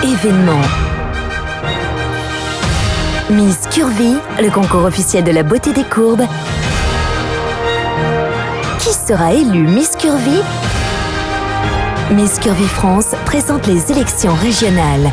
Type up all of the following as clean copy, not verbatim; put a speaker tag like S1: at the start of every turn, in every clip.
S1: Événement. Miss Curvy, le concours officiel de la beauté des courbes. Qui sera élue Miss Curvy? Miss Curvy France présente les élections régionales.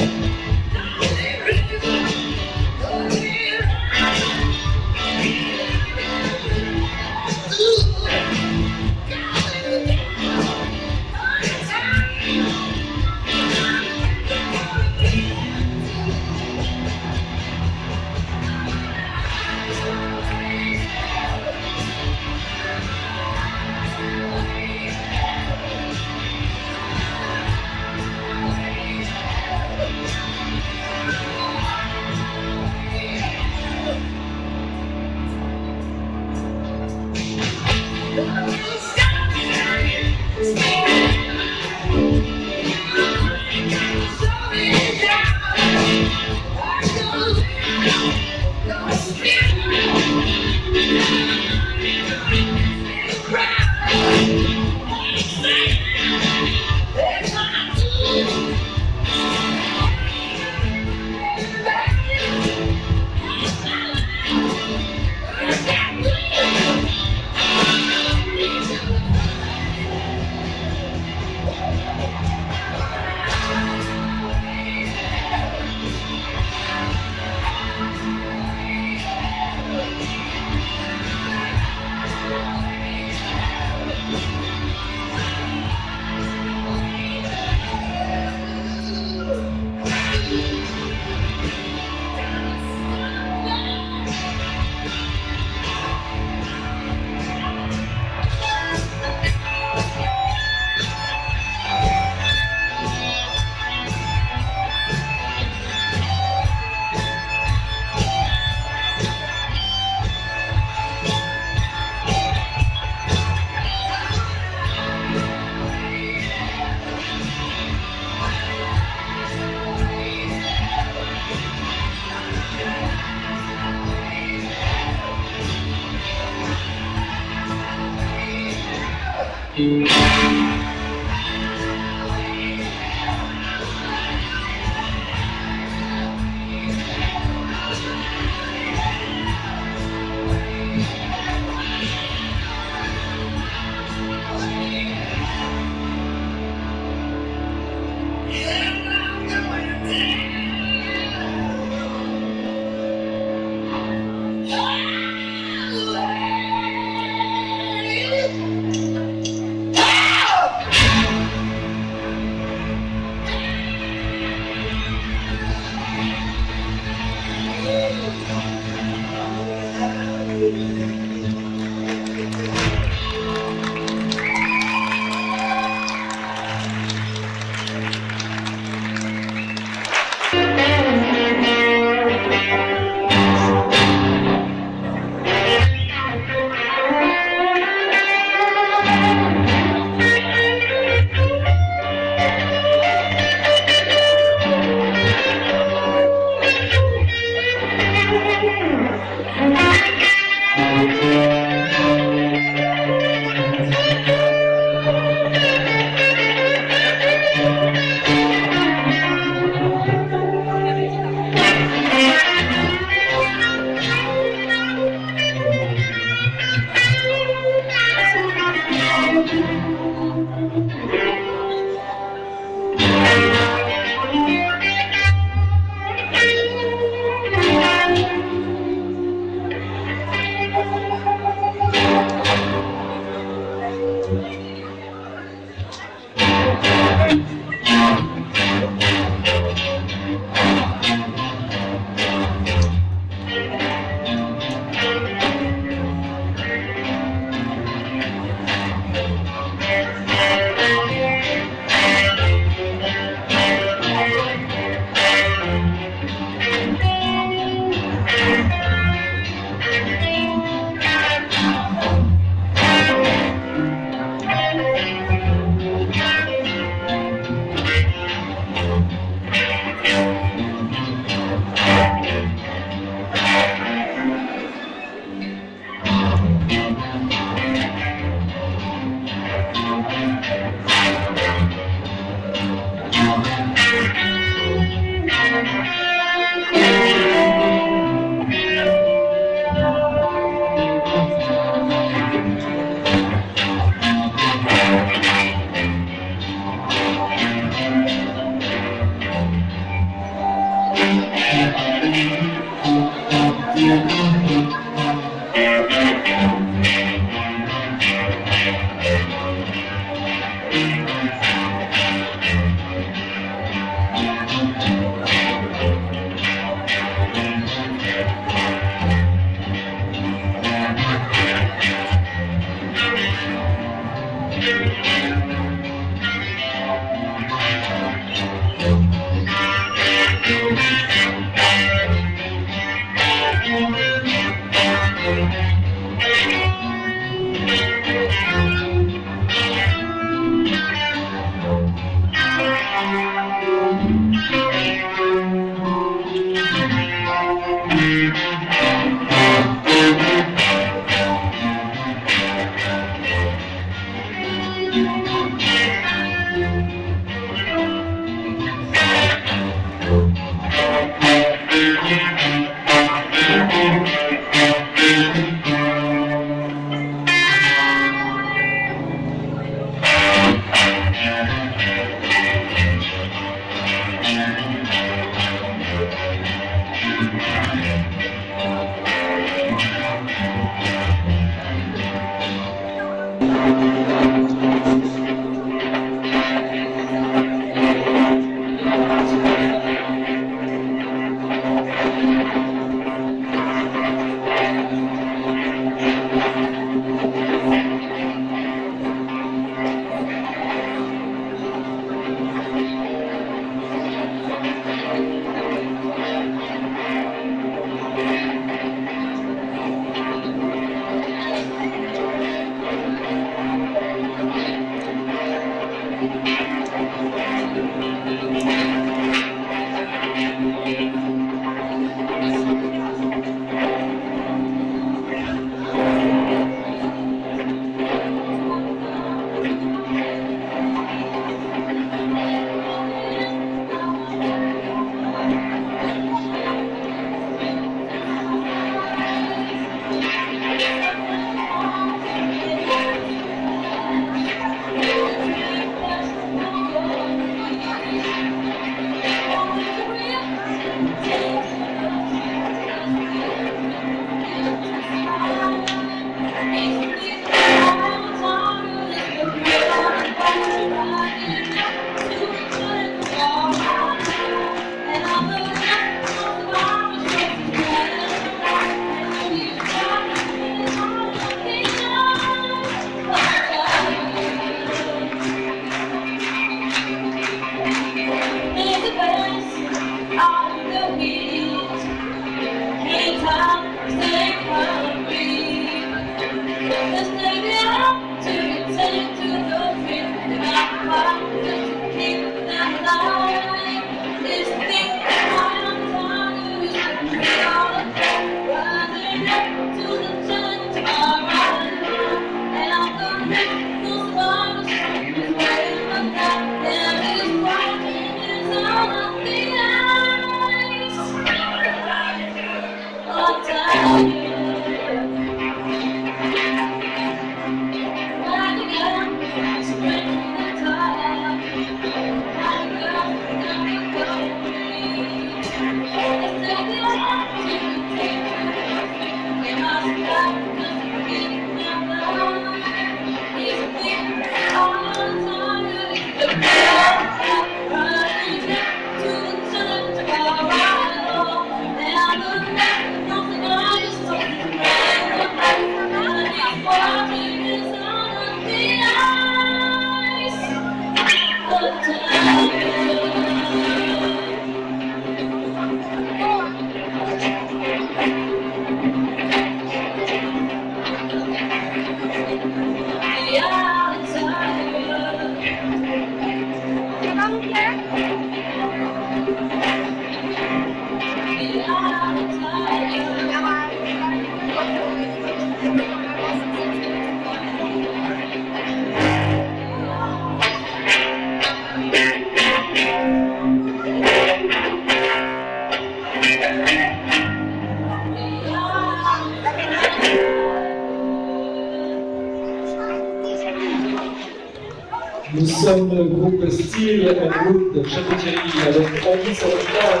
S2: sommes le groupe Steel and Wood de Château-Thierry avec Andy sur le guitare.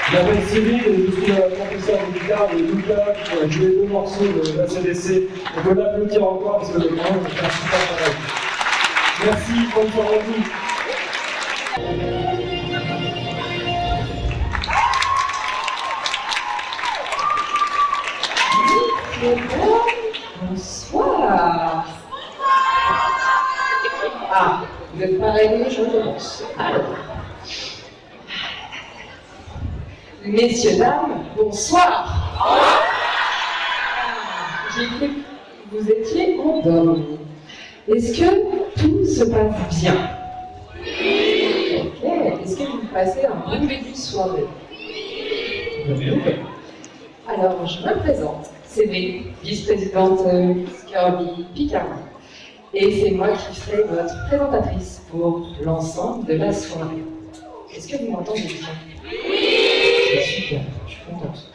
S2: Je m'appelle Cyril et je suis professeur de guitare de Lucas qui a joué 2 morceaux de l'ACDC. On peut l'applaudir encore parce que le grand est un super travail. Merci, bonne soirée à tous.
S3: Bonsoir. Ah, vous êtes pas réveillés, je commence. Alors. Messieurs, dames, bonsoir. J'ai cru que vous étiez endormis. Est-ce que tout se passe bien? Ok. Est-ce que vous passez un bon début de soirée? Alors, je me présente. C'est Cédric, vice-présidente Kirby Picardie. Et c'est moi qui serai votre présentatrice pour l'ensemble de la soirée. Est-ce que vous m'entendez bien? C'est super, je suis contente.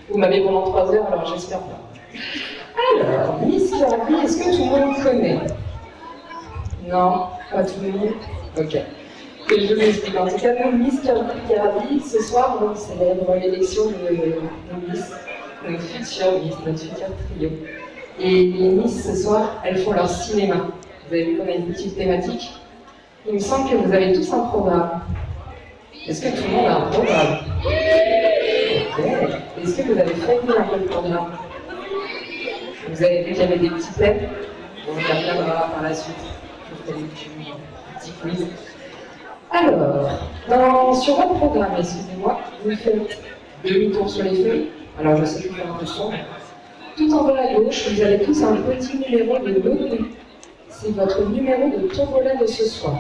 S3: Vous m'avez pendant 3 heures, alors j'espère pas. Alors, Miss Kirby, est-ce que tout le monde connaît? Non, pas tout le monde? Ok. Et je vous explique. En tout cas, nous, Miss Kirby, ce soir, on célèbre l'élection de Miss, notre future Miss, notre futur trio. Et les Miss, ce soir, elles font leur cinéma. Vous avez vu qu'on a une petite thématique? Il me semble que vous avez tous un programme. Est-ce que tout le monde a un programme? Ok. Est-ce que vous avez fait un peu le programme? Vous avez vu qu'il y avait des petits thèmes? On y reviendra par la suite. Je vous ferai des petits quiz. Alors, sur votre programme, excusez-moi, vous faites demi-tour sur les feuilles. Alors, je sais que je vais faire un peu sombre. Tout en bas à gauche, vous avez tous un petit numéro de loterie. C'est votre numéro de tombola de ce soir.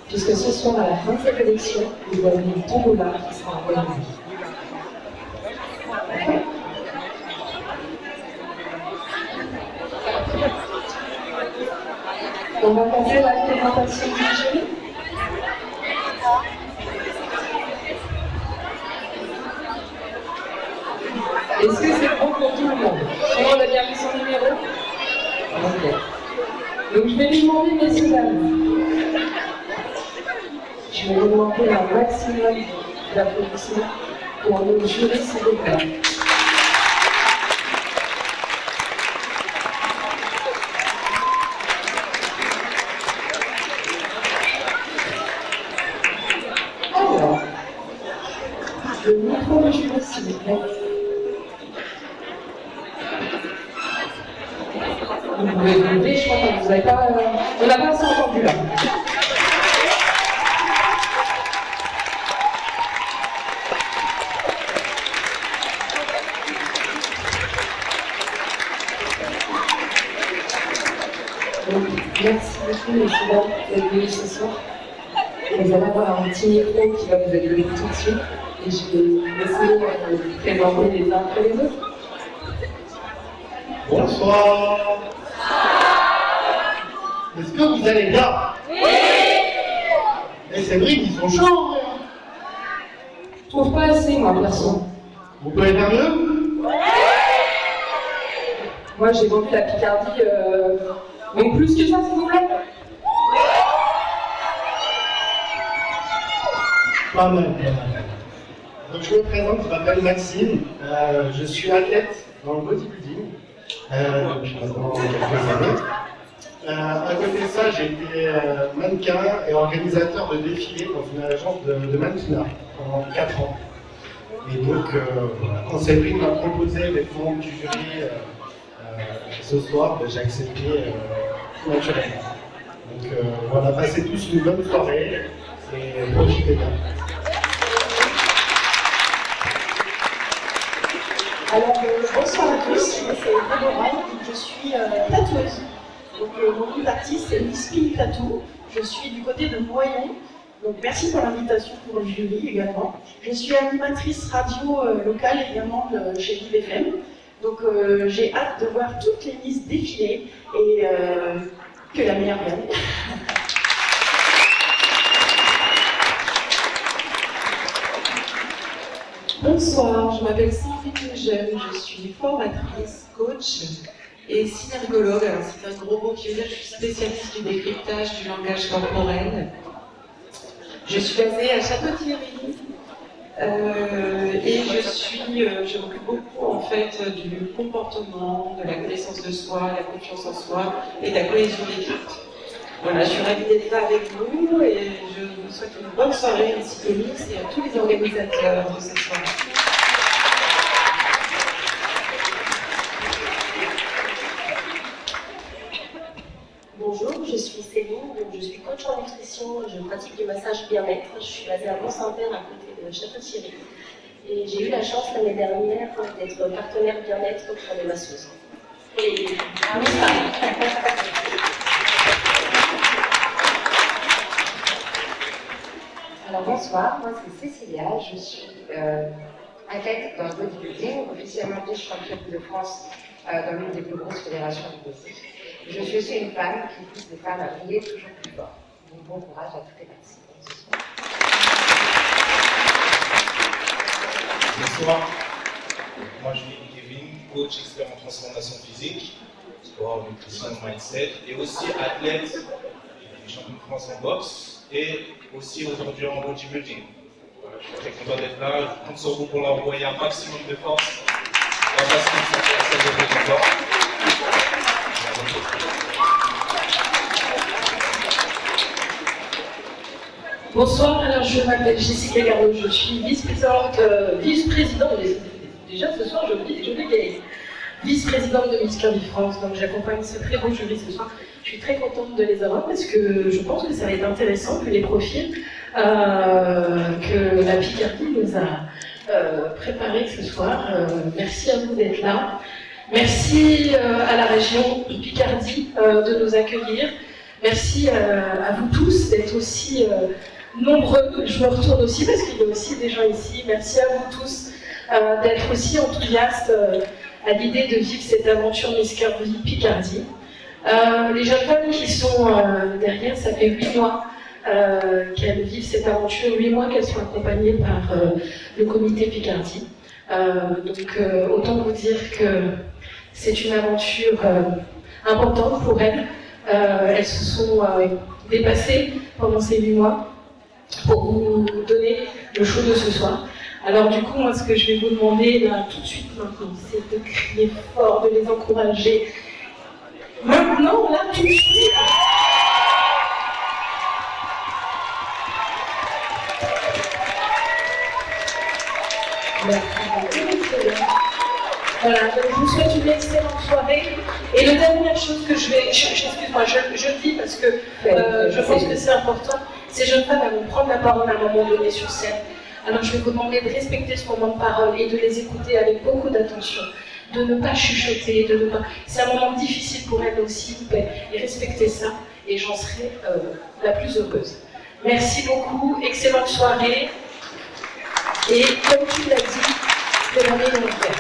S3: Puisque ce soir, à la fin de cette élection, vous avez une tombola qui sera organisée. Okay. On va passer à la présentation du jury. Est-ce que c'est bon pour tout le monde? Tout le monde a bien mis son numéro? Ok. Donc je vais lui demander, messieurs, dames. Je vais vous demander un maximum d'applaudissements pour le jury, s'il vous plaît. Alors, le micro du jury, s'il vous plaît. Vous pouvez vous lever, je crois que vous n'avez pas... on n'a pas assez entendu là. Donc, merci beaucoup, messieurs, dames, d'être venus ce soir. Vous allez avoir un petit micro qui va vous aider tout de suite. Et je vais essayer de vous présenter les uns après les autres.
S4: Bonsoir. Est-ce que vous allez bien? Oui. Et Cédric, ils sont chauds.
S3: Je trouve pas assez, moi, perso.
S4: Vous pouvez faire mieux? Oui.
S3: Moi, j'ai vendu la Picardie, donc plus que ça, s'il vous plaît.
S4: Pas mal, pas mal. Donc je me présente, je m'appelle Maxime. Je suis athlète dans le bodybuilding depuis maintenant quelques années. À côté de ça, j'ai été mannequin et organisateur de défilés dans une agence de mannequinat pendant 4 ans. Et donc, voilà, quand Cédric m'a proposé d'être membre du jury ce soir, j'ai accepté naturellement. Donc voilà, passez tous une bonne soirée et profitez bien.
S5: Alors, bonsoir à tous, c'est Déborah, je suis tatoueuse. Donc, mon nom d'artiste, c'est Miss Pink Tattoo. Je suis du côté de Noyon. Donc, merci pour l'invitation pour le jury également. Je suis animatrice radio locale également chez Vive FM. Donc, j'ai hâte de voir toutes les Miss défiler et que la meilleure gagne.
S6: Bonsoir, je m'appelle Sandrine Lejeune, je suis formatrice, coach
S3: Et synergologue, alors c'est un gros mot qui veut dire que je suis spécialiste du décryptage du langage corporel. Je suis basée à Château-Thierry et je m'occupe beaucoup en fait du comportement, de la connaissance de soi, la confiance en soi et de la cohésion d'équipe. Voilà, je suis ravie d'être là avec vous et je vous souhaite une bonne soirée ainsi que Miss et à tous les organisateurs de cette soirée.
S5: Bonjour, je suis Céline, donc je suis coach en nutrition, je pratique du massage bien-être. Je suis basée à Mont-Saint-Père, à côté de Château-Thierry. Et j'ai eu la chance l'année dernière d'être partenaire bien-être pour les masseuses. Et...
S6: Alors bonsoir, moi c'est Cécilia, je suis athlète dans le bodybuilding, officiellement vice-championne de France dans l'une des plus grosses fédérations du body. Je suis aussi une femme qui pousse les femmes à briller toujours plus fort. Donc bon courage à toutes les personnes.
S7: Bonsoir, moi je suis Kevin, coach expert en transformation physique, sport, nutrition, mindset, et aussi athlète, champion de France en boxe, et aussi aujourd'hui en bodybuilding. Voilà, je suis très content d'être là, je compte sur vous pour leur envoyer un maximum de force. Parce que ça devrait être fort.
S5: Bonsoir, alors je m'appelle Jessica Garneau, je suis vice-présidente, déjà ce soir je bégaye, vice-présidente de Miss Curvy France, donc j'accompagne ce très beau jury ce soir. Je suis très contente de les avoir parce que je pense que ça va être intéressant que les profils que la Picardie nous a préparés ce soir. Merci à vous d'être là. Merci à la région Picardie de nous accueillir. Merci à vous tous d'être aussi nombreux. Je me retourne aussi parce qu'il y a aussi des gens ici. Merci à vous tous d'être aussi enthousiastes à l'idée de vivre cette aventure Miss Curvy Picardie. Les jeunes femmes qui sont derrière, ça fait 8 mois qu'elles vivent cette aventure, 8 mois qu'elles sont accompagnées par le comité Picardie. Donc autant vous dire que c'est une aventure importante pour elles. Elles se sont dépassées pendant ces 8 mois pour vous donner le show de ce soir. Alors du coup, moi ce que je vais vous demander là tout de suite maintenant, c'est de crier fort, de les encourager. Maintenant, là, tout de suite. Merci beaucoup. Voilà, donc je vous souhaite une excellente soirée. Et la dernière chose que excuse-moi, je le dis parce que je pense que c'est important, ces jeunes femmes vont prendre la parole à un moment donné sur scène. Alors je vais vous demander de respecter ce moment de parole et de les écouter avec beaucoup d'attention. De ne pas chuchoter, de ne pas... C'est un moment difficile pour elles aussi, et respectez ça, et j'en serai la plus heureuse. Merci beaucoup, excellente soirée, et comme tu l'as dit, demandez mon frère.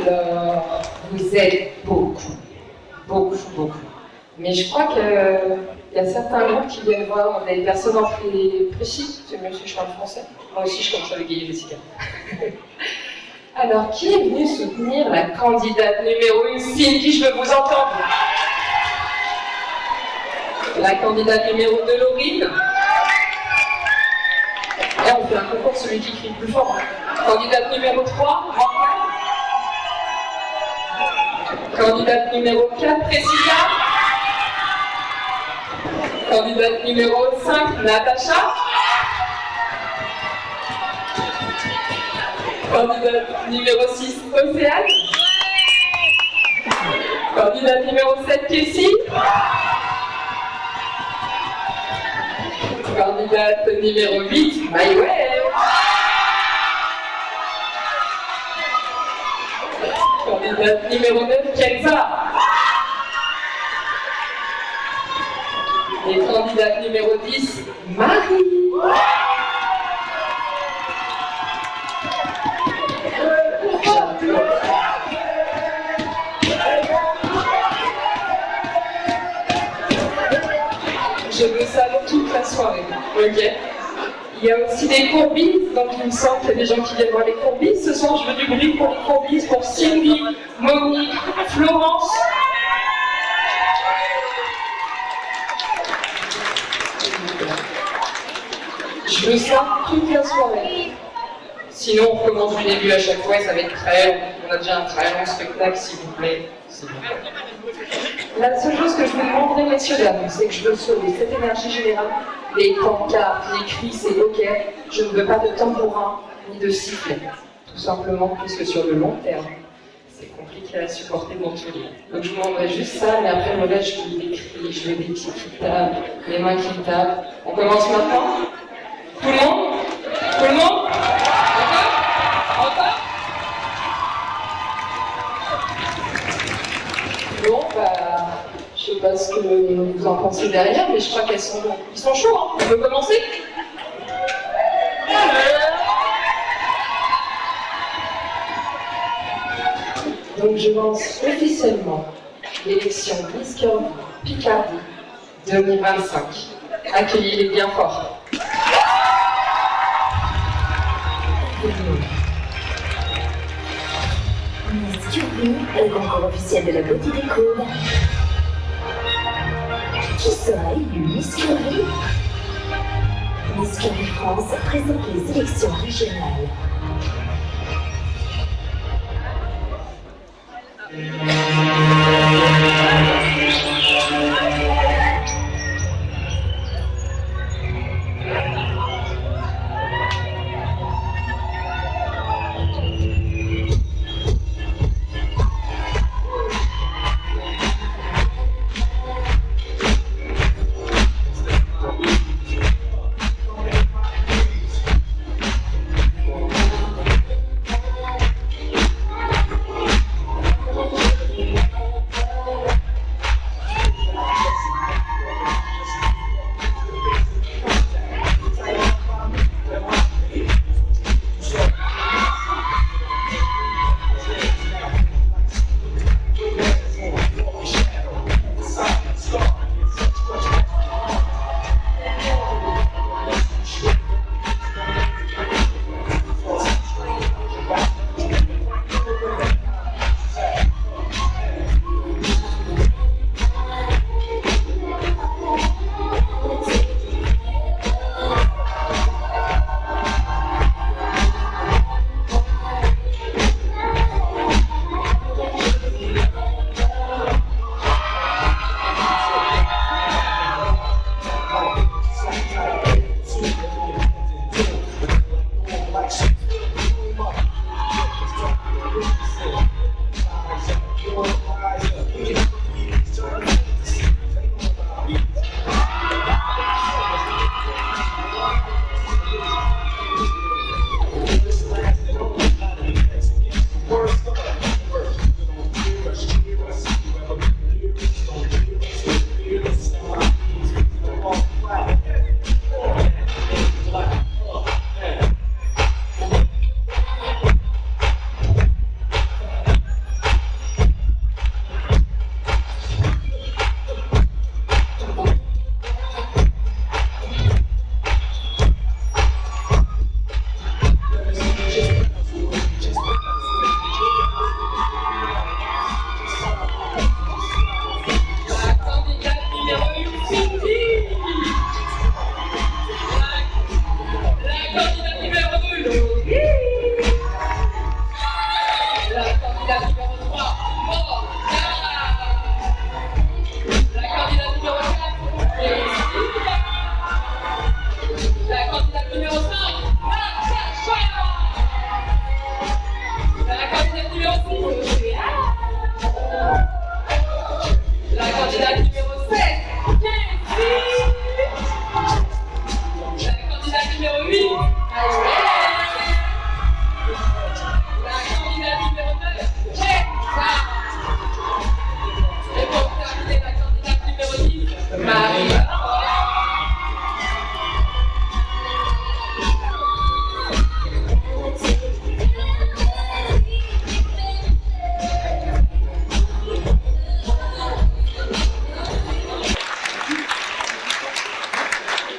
S6: Alors, vous êtes beaucoup. Mais je crois qu'il y a certains groupes qui viennent voir des personnes en précis. C'est mieux si je parle français. Moi aussi, je commence à bégayer, Jessica. Alors, qui est venu soutenir la candidate numéro 1, Cindy? Je veux vous entendre. La candidate numéro 2, Laurine. Et on fait un concours, celui qui crie le plus fort. Candidate numéro 3, Raphaël. Candidate numéro 4, Priscilla. Candidate numéro 5, Natacha. Candidate numéro 6, Océane. Candidate numéro 7, Kessie. Candidate numéro 8, Maïwell. Candidate numéro 9, Kenza. Et candidate numéro 10, Marie. Je veux ça toute la soirée, ok?
S3: Il y a aussi des courbis, donc il me semble qu'il y a des gens qui viennent voir les courbis. Ce soir, je veux du bruit pour les courbis, pour Sylvie, Monique, Florence. Je veux ça toute la soirée. Sinon, on recommence du début à chaque fois et ça va être on a déjà un très long spectacle, s'il vous plaît. La seule chose que je vous demanderai, messieurs, dames, c'est que je veux sauver cette énergie générale, les pancartes, les cris, c'est ok. Je ne veux pas de tambourin ni de sifflet. Tout simplement, puisque sur le long terme, c'est compliqué à supporter dans tous les. Donc je vous demanderai juste ça, mais après le reste, je veux des cris, je veux des pieds qui tapent, les mains qui tapent. On commence maintenant? Tout le monde? Tout le monde? Encore? Bon, bah, je sais pas ce que vous en pensez derrière, mais je crois ils sont chauds, hein. On peut commencer? Donc je lance officiellement l'élection Miss Curvy Picardie 2025. Accueillez-les bien fort.
S1: Miss Curvy, le concours officiel de la beauté des coudes. Qui sera élu Miss Curvy? Miss Curvy France présente les élections régionales.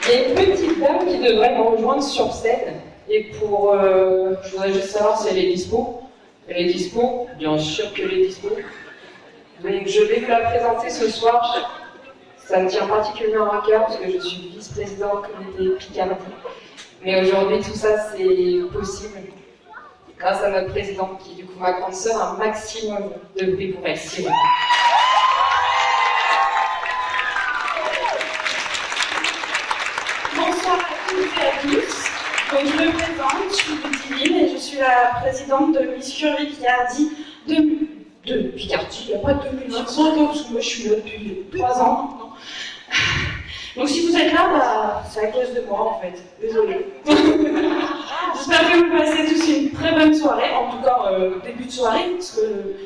S3: Il y a une petite dame qui devrait me rejoindre sur scène. Et pour. Je voudrais juste savoir si elle est dispo. Elle est dispo? Bien sûr qu'elle est dispo. Donc je vais vous la présenter ce soir. Ça me tient particulièrement à cœur parce que je suis vice-présidente du comité Picardie. Mais aujourd'hui, tout ça, c'est possible grâce à notre présidente qui est du coup ma grande sœur, un maximum de bruit pour elle. S'il vous plaît.
S5: Bonsoir à toutes et à tous. Donc, je me présente, je suis Ludivine et je suis la présidente de Miss Curvy Picardie de Picardie, il n'y a pas de 2025, parce que moi je suis là depuis 3 ans maintenant. Donc si vous êtes là, bah, c'est à cause de moi en fait, désolée. J'espère que vous passez tous une très bonne soirée, en tout cas début de soirée, parce que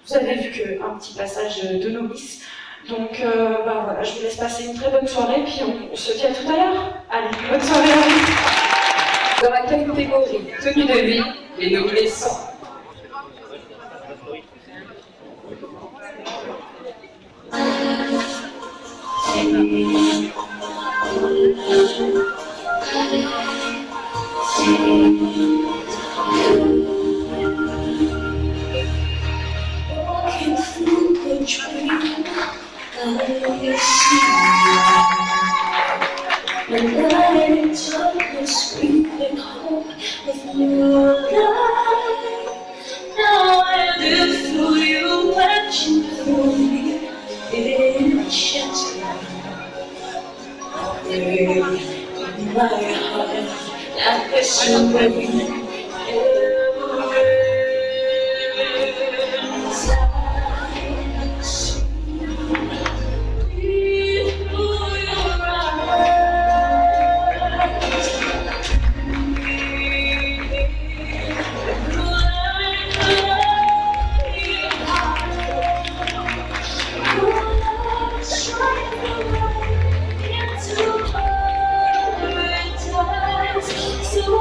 S5: vous avez vu qu'un petit passage de nos Miss. Donc bah, voilà, je vous laisse passer une très bonne soirée, puis on se dit à tout à l'heure. Allez, bonne soirée à vous.
S3: Dans la catégorie tenue de vie, les nominés sont
S8: walking through the dream, I see the light in darkness, breathing home with moonlight. Now I live through you, watching through me in shelter. In my heart, that there's rain everywhere. So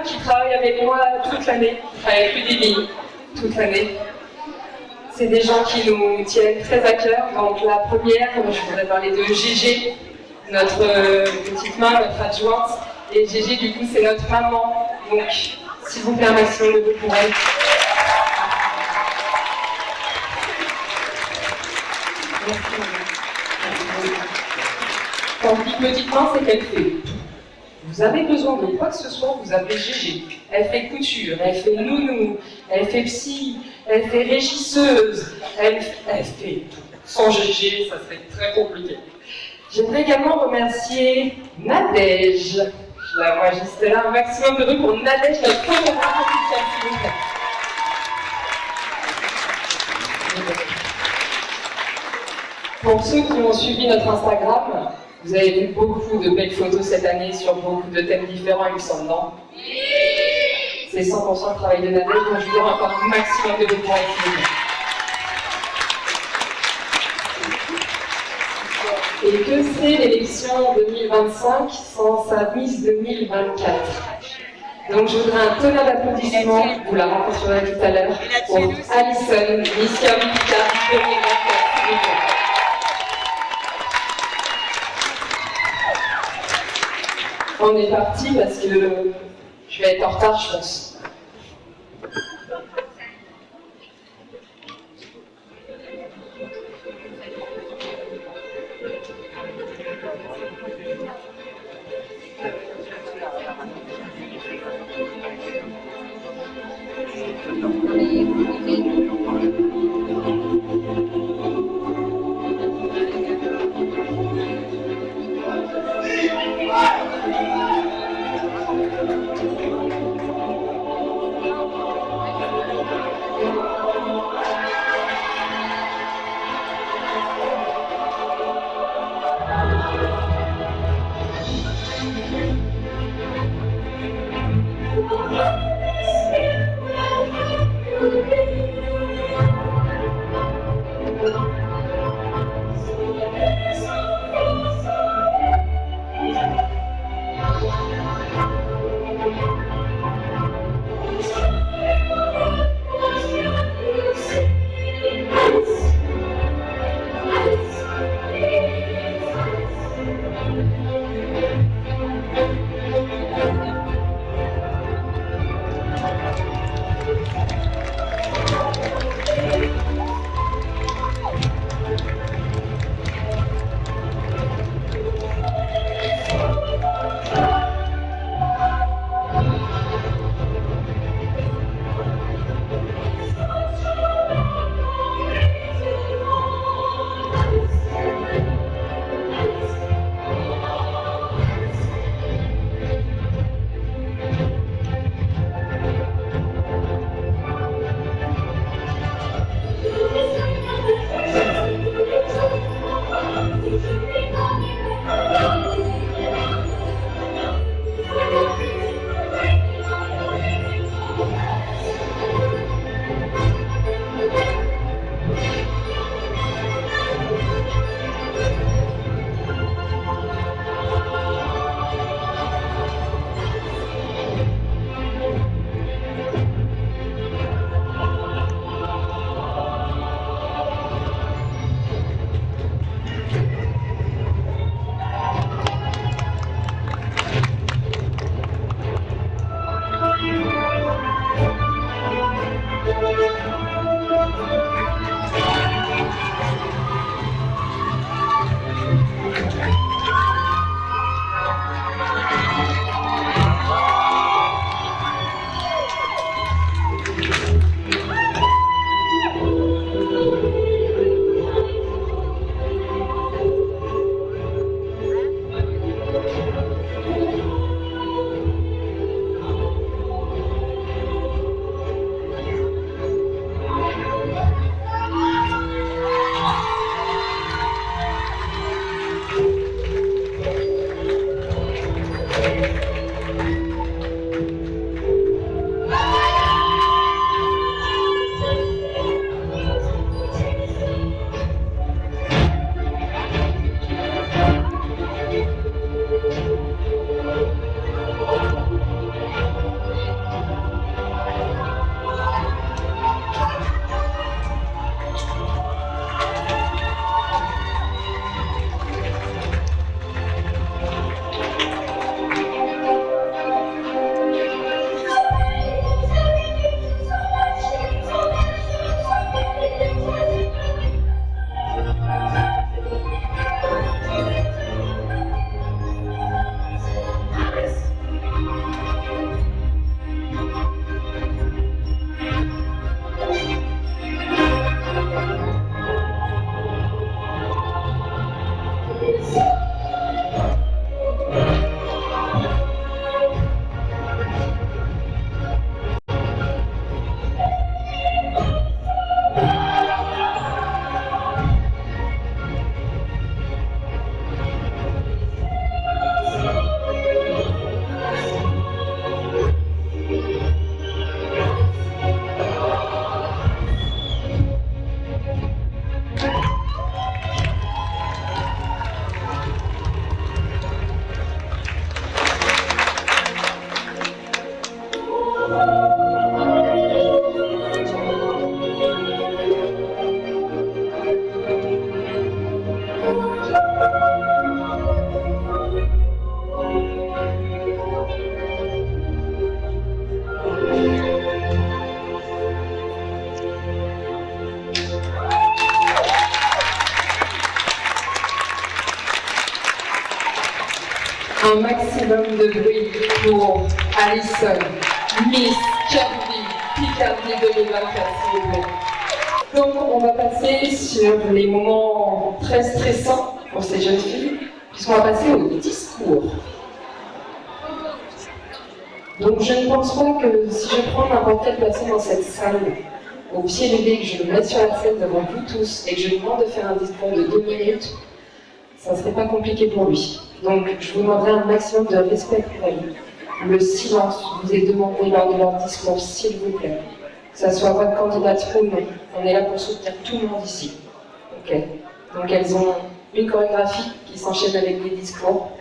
S3: qui travaillent avec moi toute l'année, qui travaillent avec Udemy toute l'année. C'est des gens qui nous tiennent très à cœur. Donc la première, je voudrais parler de Gégé, notre petite main, notre adjointe. Et Gégé, du coup, c'est notre maman. Donc, s'il vous plaît, un maximum de bruit pour elle. Quand on dit petite main, c'est qu'elle fait. Vous avez besoin de quoi que ce soit, vous appelez Gégé. Elle fait couture, elle fait nounou, elle fait psy, elle fait régisseuse, elle fait tout. Sans Gégé, ça serait très compliqué. J'aimerais également remercier Nadège. Je la vois juste là, un maximum de bruit pour Nadège, notre première professionnelle, s'il vous plaît. Pour ceux qui ont suivi notre Instagram, vous avez vu beaucoup de belles photos cette année sur beaucoup de thèmes différents, il me semble, non? C'est 100% le travail de Nadège, donc je vous donne encore un maximum de mouvements avec. Et que c'est l'élection 2025 sans sa Miss 2024? Donc je voudrais un tonnerre d'applaudissements, vous la rencontrerez tout à l'heure, pour Alison, Miss Curvy Picard 2024. On est parti parce que je vais être en retard, je pense. Un maximum de bruit pour Alison, Miss Kirby Picardie 2024, s'il vous plaît. Donc, on va passer sur les moments très stressants pour ces jeunes filles, puisqu'on va passer au discours. Donc, je ne pense pas que si je prends n'importe quelle personne dans cette salle, au pied levé, que je le mette sur la scène devant vous tous et que je lui demande de faire un discours de 2 minutes, ça ne serait pas compliqué pour lui. Donc, je vous demanderai un maximum de respect pour elle. Le silence vous est demandé lors de leur discours, s'il vous plaît. Que ça soit votre candidate ou non. On est là pour soutenir tout le monde ici. Ok. Donc, elles ont une chorégraphie qui s'enchaîne avec des discours.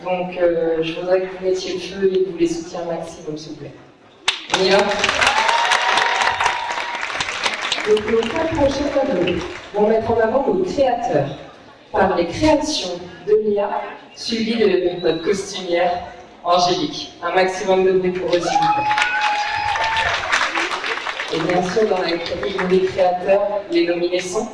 S3: Donc, je voudrais que vous mettiez le feu et que vous les souteniez un maximum, s'il vous plaît. On y va. Donc, nos 4 prochains tableaux vont mettre en avant nos créateurs par les créations de Léa, suivies de notre costumière Angélique. Un maximum de bruit pour eux, s'il vous plaît. Et bien sûr, dans la catégorie des créateurs, les nominés sont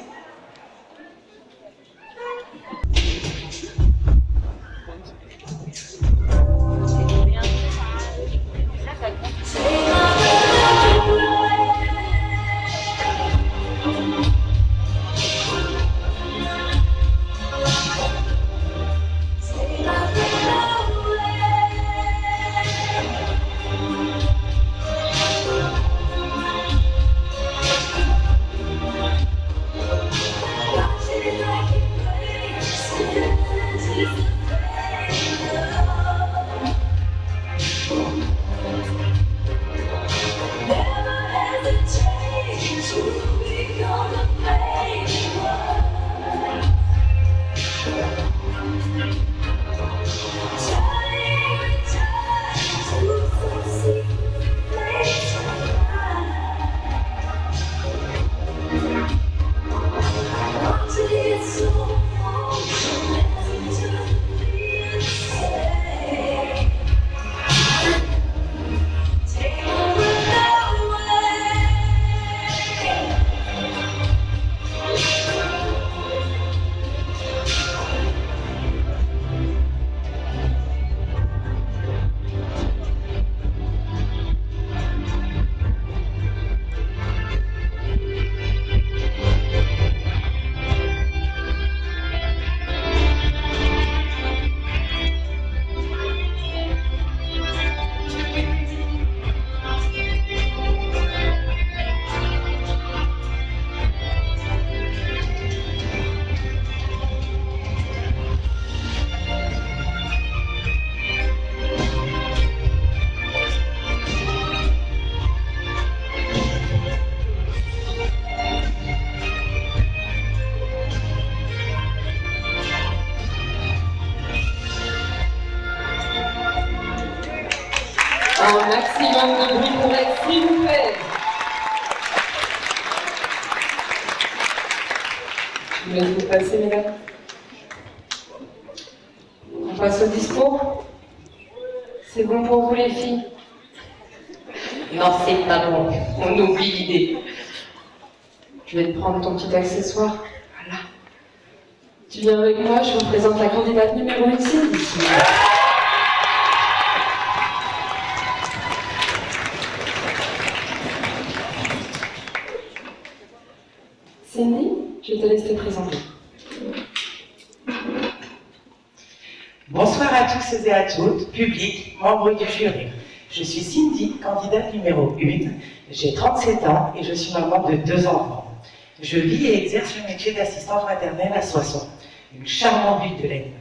S3: un maximum de bruit pour elle, s'il vous plaît. Je vais vous passer, mesdames. On passe au discours. C'est bon pour vous, les filles? Non, c'est pas bon. On oublie l'idée. Je vais te prendre ton petit accessoire. Voilà. Tu viens avec moi, je vous présente la candidate numéro 1 ici. Cindy, je te laisse te présenter.
S9: Bonsoir à tous et à toutes, public, membres du jury. Je suis Cindy, candidate numéro 1. J'ai 37 ans et je suis maman de 2 enfants. Je vis et exerce le métier d'assistante maternelle à Soissons, une charmante ville de l'Aisne.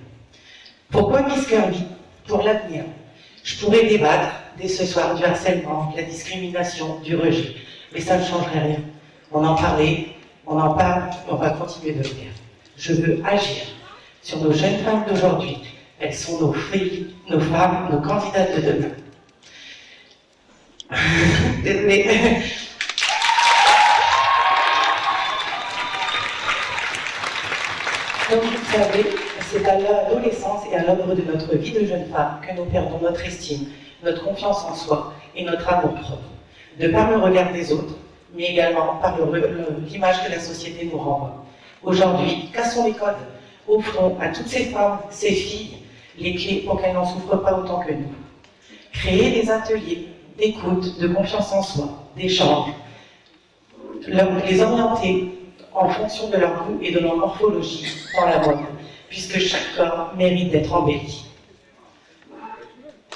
S9: Pourquoi Miss Kirby? Pour l'avenir. Je pourrais débattre dès ce soir du harcèlement, de la discrimination, du rejet, mais ça ne changerait rien. On en parlait, on en parle, et on va continuer de le faire. Je veux agir sur nos jeunes femmes d'aujourd'hui. Elles sont nos filles, nos femmes, nos candidates de demain. Désolée. Comme vous le savez, c'est à l'adolescence et à l'œuvre de notre vie de jeune femme que nous perdons notre estime, notre confiance en soi et notre amour propre, de par le regard des autres, mais également par l'image que la société nous renvoie. Aujourd'hui, cassons les codes, offrons à toutes ces femmes, ces filles, les clés pour qu'elles n'en souffrent pas autant que nous. Créer des ateliers d'écoute, de confiance en soi, d'échange, les orienter en fonction de leur goût et de leur morphologie dans la mode, puisque chaque corps mérite d'être embelli.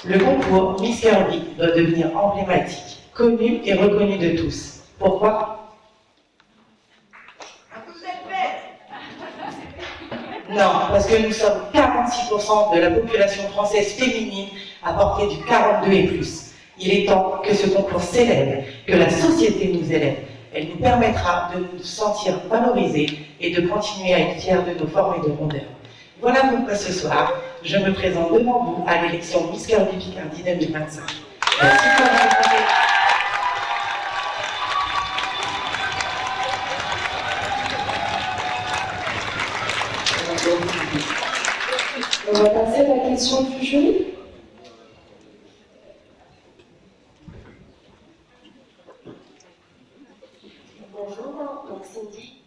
S9: Le concours Miss Curvy doit devenir emblématique, connu et reconnu de tous. Pourquoi?
S5: Vous êtes bête.
S9: Non, parce que nous sommes 46% de la population française féminine à porter du 42 et plus. Il est temps que ce concours s'élève, que la société nous élève. Elle nous permettra de nous sentir valorisés et de continuer à être fiers de nos formes et de rondeurs. Voilà pourquoi ce soir, je me présente devant vous à l'élection Miss Curvy Picardie 2025. Merci pour votre attention.
S3: On va passer à la question du jury.
S10: Bonjour, donc Cindy.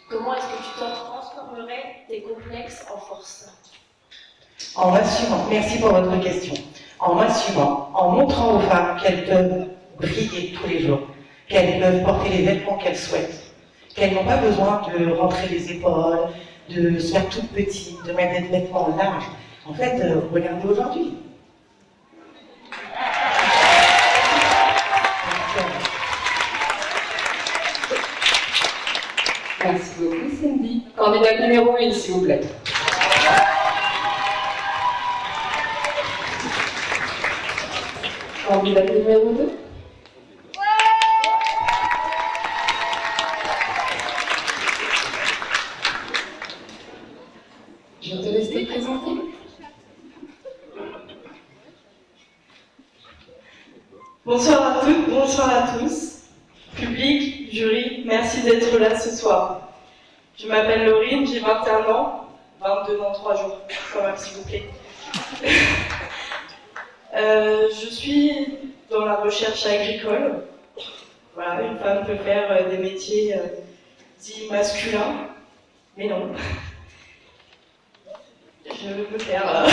S10: Comment est-ce que tu transformerais tes complexes en force?
S9: En m'assumant, merci pour votre question, en m'assumant, en montrant aux femmes qu'elles peuvent briller tous les jours, qu'elles peuvent porter les vêtements qu'elles souhaitent, qu'elles n'ont pas besoin de rentrer les épaules, de se faire toutes petites, de mettre des vêtements larges. En fait, regardez aujourd'hui.
S3: Merci beaucoup, Cindy. Candidate numéro 1, s'il vous plaît. Candidate numéro 2. Je te laisse te présenter.
S5: Bonsoir à toutes, bonsoir à tous. Public, jury, merci d'être là ce soir. Je m'appelle Laurine, j'ai 21 ans, 22 dans 3 jours, quand même s'il vous plaît. Je suis dans la recherche agricole. Voilà, une femme peut faire des métiers dits masculins, mais non. Je veux faire...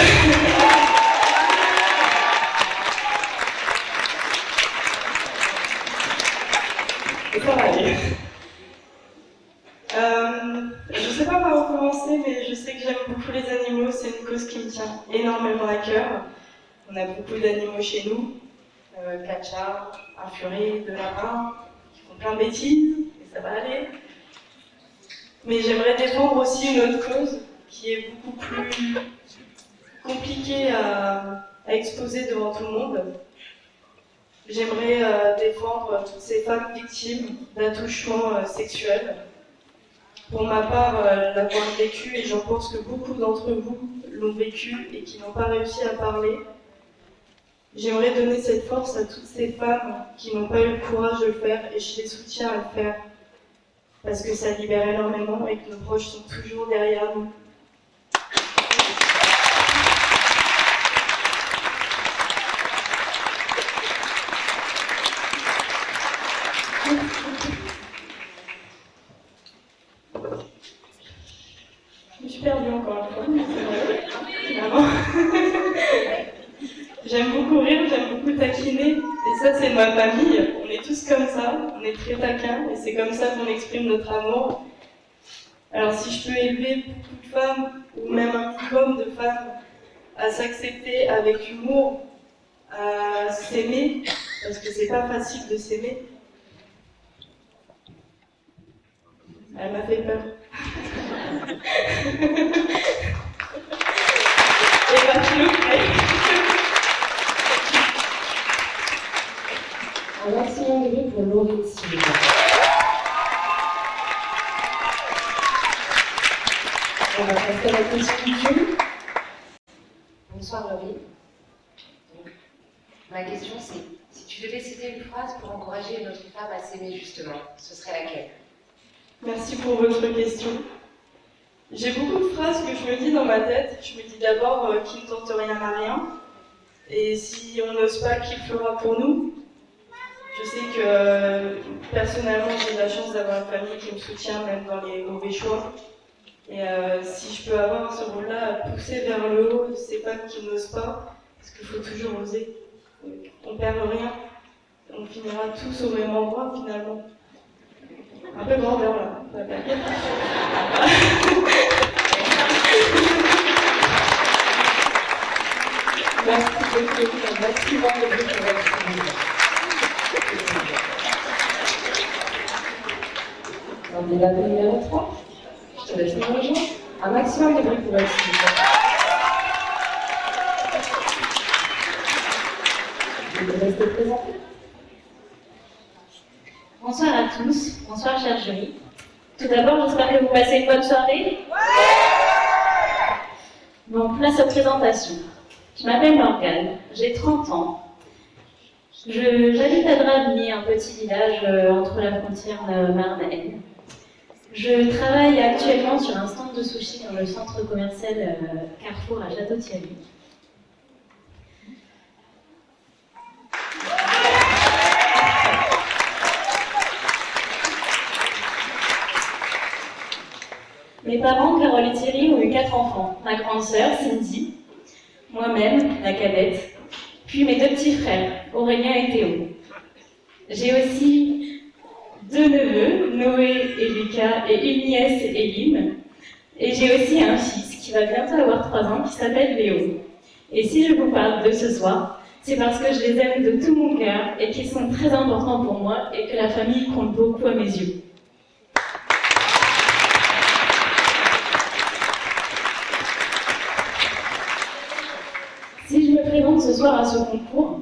S5: Ça va aller. Je sais pas par où commencer, mais je sais que j'aime beaucoup les animaux, c'est une cause qui me tient énormément à cœur. On a beaucoup d'animaux chez nous, 4 chats, un furet, 2 lapins, qui font plein de bêtises, et ça va aller. Mais j'aimerais défendre aussi une autre cause, qui est beaucoup plus compliquée à exposer devant tout le monde. J'aimerais défendre toutes ces femmes victimes d'attouchements sexuels. Pour ma part, l'avoir vécu, et j'en pense que beaucoup d'entre vous l'ont vécu et qui n'ont pas réussi à parler. J'aimerais donner cette force à toutes ces femmes qui n'ont pas eu le courage de le faire, et je les soutiens à le faire. Parce que ça libère énormément et que nos proches sont toujours derrière nous. Je me suis perdue encore une fois. J'aime beaucoup rire, j'aime beaucoup taquiner, et ça c'est ma famille. On est tous comme ça, on est très taquins, et c'est comme ça qu'on exprime notre amour. Alors si je peux élever beaucoup de femmes, ou même un minimum de femmes, à s'accepter avec humour, à s'aimer, parce que c'est pas facile de s'aimer. Elle m'a fait peur. Et bah tu le fais.
S3: Un maximum de bruit pour Laurine, s'il vous plaît. On va passer à la question du jury.
S6: Bonsoir Laurine. Ma question c'est tu devais citer une phrase pour encourager une autre femme à s'aimer justement, ce serait laquelle?
S5: Merci pour votre question. J'ai beaucoup de phrases que je me dis dans ma tête. Je me dis d'abord qui ne tente rien à rien. Et si on n'ose pas, qui le fera pour nous? Je sais que personnellement, j'ai la chance d'avoir une famille qui me soutient même dans les mauvais choix. Et si je peux avoir ce rôle-là à pousser vers le haut ces femmes qui n'osent pas, parce qu'il faut toujours oser. On perd rien. On finira tous au même endroit finalement. Un peu grandeur là, pas belle.
S3: Merci beaucoup, un maximum de bruit pour votre candidat numéro 3. Je te laisse nous rejoindre. Un maximum de bruit pour votre Je vous laisse te présenter.
S11: Bonsoir à tous, bonsoir cher jury. Tout d'abord, j'espère que vous passez une bonne soirée. Bon, place aux présentations. Je m'appelle Morgane, j'ai 30 ans. J'habite à Dragny, un petit village entre la frontière Marne-Aisne. Je travaille actuellement sur un stand de sushi dans le centre commercial Carrefour à Château-Thierry. Mes parents, Carole et Thierry, ont eu 4 enfants. Ma grande sœur, Cindy, moi-même, la cadette, puis mes 2 petits frères, Aurélien et Théo. J'ai aussi 2 neveux, Noé et Lucas, et une nièce, Éline. Et j'ai aussi un fils qui va bientôt avoir 3 ans, qui s'appelle Léo. Et si je vous parle d'eux ce soir, c'est parce que je les aime de tout mon cœur et qu'ils sont très importants pour moi et que la famille compte beaucoup à mes yeux. Si je me présente ce soir à ce concours,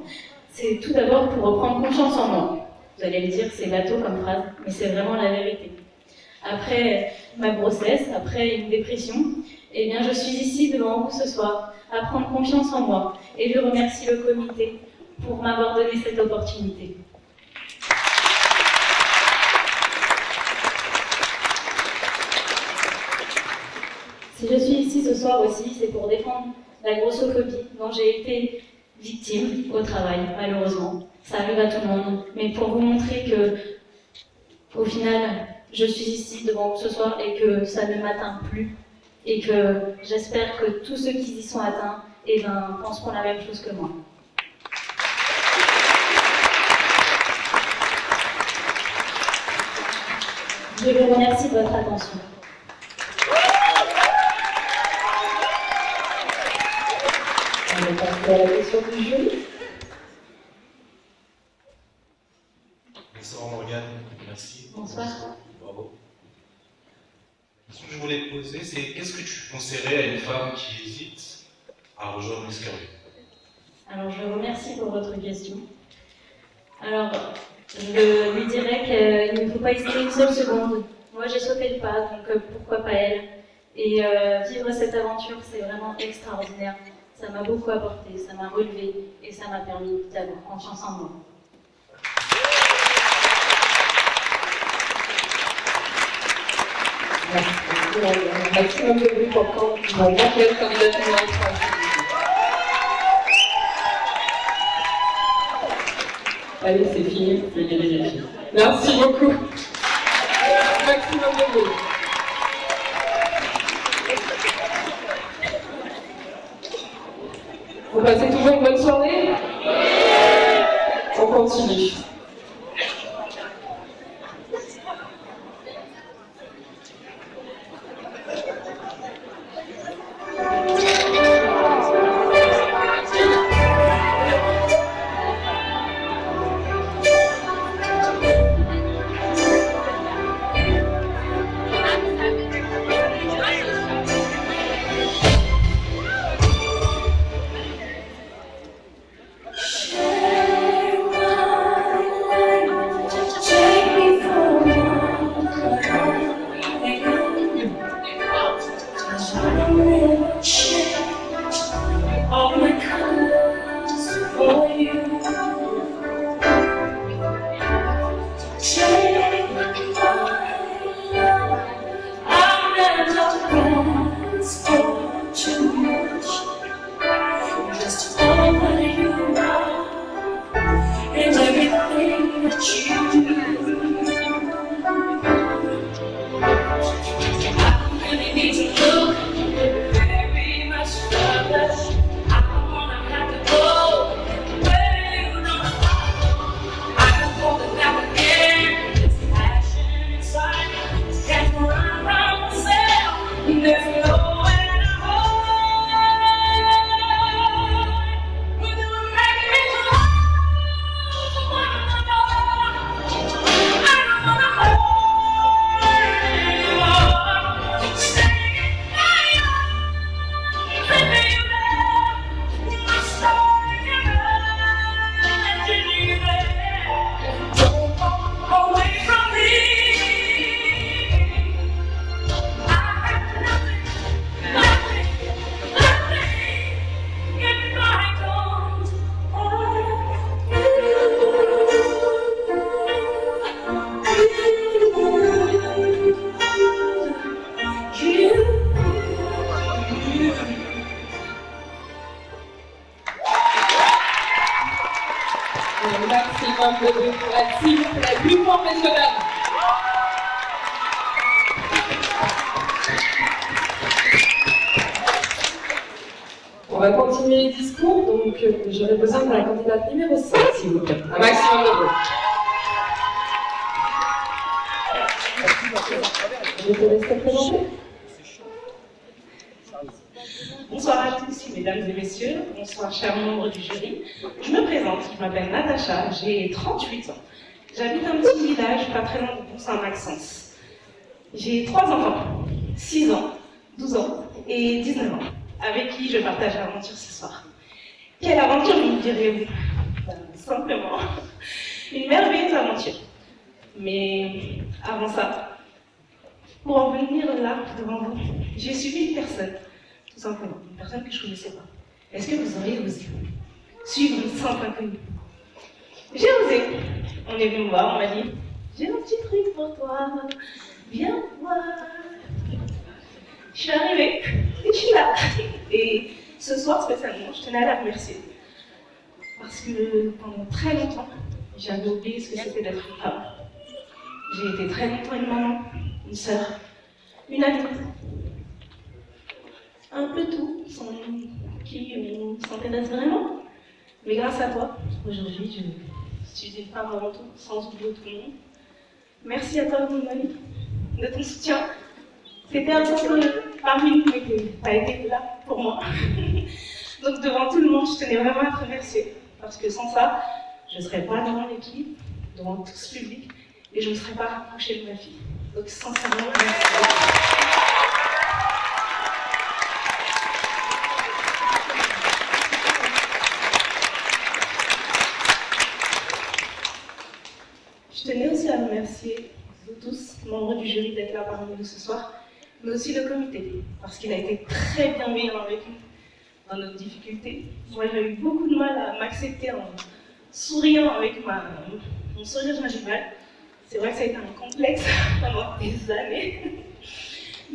S11: c'est tout d'abord pour reprendre confiance en moi. Vous allez me dire, c'est bateau comme phrase, mais c'est vraiment la vérité. Après ma grossesse, après une dépression, eh bien je suis ici devant vous ce soir, à prendre confiance en moi, et je remercie le comité pour m'avoir donné cette opportunité. Si je suis ici ce soir aussi, c'est pour défendre la grossophobie dont j'ai été victime au travail, malheureusement. Ça arrive à tout le monde, mais pour vous montrer que, au final, je suis ici devant vous ce soir et que ça ne m'atteint plus, et que j'espère que tous ceux qui y sont atteints, eh ben, penseront la même chose que moi. Je vous remercie de votre attention.
S3: On va passer à la question du jury.
S7: Bonsoir Morgane, merci.
S11: Bonsoir.
S7: Bravo. La question que je voulais te poser, c'est qu'est-ce que tu conseillerais à une femme qui hésite à rejoindre Miss Curvy?
S11: Alors, je vous remercie pour votre question. Alors, je lui dirais qu'il ne faut pas hésiter une seule seconde. Moi, j'ai sauté le pas, donc pourquoi pas elle? Et vivre cette aventure, c'est vraiment extraordinaire. Ça m'a beaucoup apporté, ça m'a relevé et ça m'a permis d'avoir confiance en moi.
S3: Merci. Un maximum de bruit pour quand quelle candidature numéro 3. Allez, c'est fini, vous pouvez y aller les filles. Merci beaucoup. Maximum de bruit. Vous passez toujours une bonne soirée? On continue.
S8: Share my
S3: On va continuer les discours, donc j'aurais besoin de la candidate numéro 5, s'il vous plaît. Un maximum de bruit. Je te laisse te présenter.
S9: Bonsoir à tous, mesdames et messieurs. Bonsoir, chers membres du jury. Je me présente, je m'appelle Natacha, j'ai 38 ans. J'habite un petit village pas très loin de Pont-Saint-Maxence. J'ai 3 enfants, 6 ans, 12 ans et 19 ans, avec qui je partage l'aventure ce soir. Quelle aventure, vous me direz-vous? Simplement, une merveilleuse aventure. Mais avant ça, pour en venir là, devant vous, j'ai suivi une personne, tout simplement, une personne que je ne connaissais pas. Est-ce que vous auriez osé suivre une simple inconnue? J'ai osé. On est venu me voir, on m'a dit « J'ai un petit truc pour toi, viens voir ». Je suis arrivée, et je suis là. Et ce soir spécialement, je tenais à la remercier. Parce que pendant très longtemps, j'avais oublié ce que c'était d'être une femme. J'ai été très longtemps une maman, une sœur, une amie. Un peu tout, sans qui on s'intéresse vraiment. Mais grâce à toi, aujourd'hui, je suis une femme avant tout, sans oublier tout le monde. Merci à toi, mon ami, de ton soutien. C'était un peu parmi nous, mais tu as été là pour moi. Donc devant tout le monde, je tenais vraiment à te remercier. Parce que sans ça, je ne serais pas devant l'équipe, devant tout ce public, et je ne me serais pas rapprochée de ma fille. Donc sincèrement, merci. Je tenais aussi à remercier vous tous, membres du jury, d'être là parmi nous ce soir, mais aussi le comité, parce qu'il a été très bienveillant avec nous dans nos difficultés. Moi, j'ai eu beaucoup de mal à m'accepter en souriant avec mon sourire gingival. C'est vrai que ça a été un complexe pendant des années,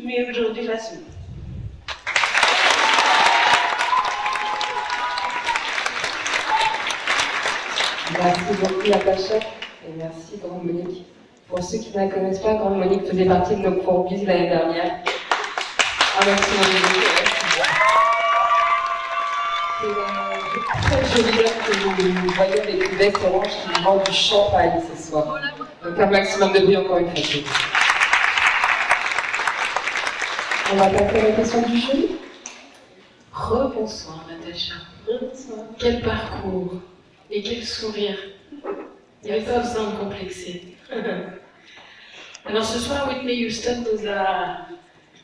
S9: mais aujourd'hui, j'assume.
S3: Merci beaucoup, Natacha. Et merci, Grande Monique. Pour ceux qui ne la connaissent pas, Grande Monique faisait partie de nos Courbis l'année dernière. Un maximum de beaucoup. C'est très joli que vous voyez avec une veste orange qui vend du champagne ce soir. Donc un maximum de bruit encore une fois. On va passer à la question du jury.
S12: Rebonsoir, Natacha.
S9: Rebonsoir.
S12: Quel parcours et quel sourire. Il n'y avait pas besoin de complexer. Alors ce soir, Whitney Houston nous a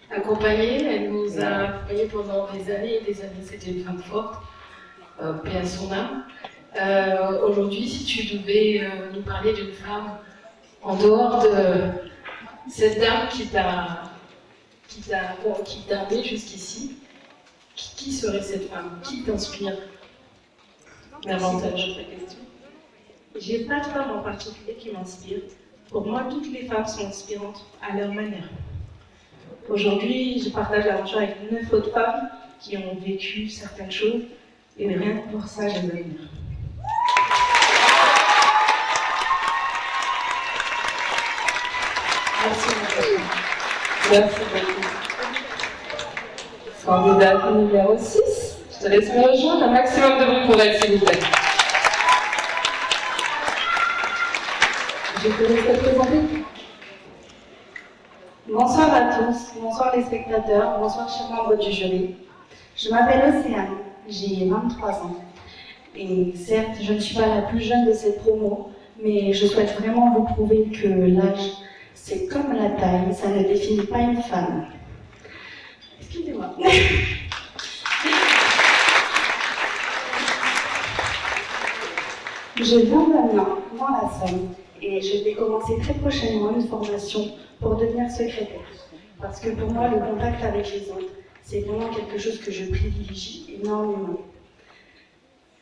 S12: accompagnés. Elle nous a accompagnés pendant des années et des années. C'était une femme forte, paix à son âme. Aujourd'hui, si tu devais nous parler d'une femme en dehors de cette dame qui t'a amené jusqu'ici, qui serait cette femme? Qui t'inspire davantage?
S9: J'ai pas de femme en particulier qui m'inspire. Pour moi, toutes les femmes sont inspirantes à leur manière. Aujourd'hui, je partage l'aventure avec 9 autres femmes qui ont vécu certaines choses, et rien que pour ça, je les admire.
S3: Merci beaucoup. Candidate numéro 6, je te laisse me rejoindre. Un maximum de bruit pour elle, s'il vous plaît. Je te laisse te présenter.
S13: Bonsoir à tous, bonsoir les spectateurs, bonsoir chers membres du jury. Je m'appelle Océane, j'ai 23 ans. Et certes, je ne suis pas la plus jeune de cette promo, mais je souhaite vraiment vous prouver que l'âge, c'est comme la taille, ça ne définit pas une femme. Excusez-moi. Je viens d'Amiens, dans la Somme, et je vais commencer très prochainement une formation pour devenir secrétaire. Parce que pour moi, le contact avec les autres, c'est vraiment quelque chose que je privilégie énormément.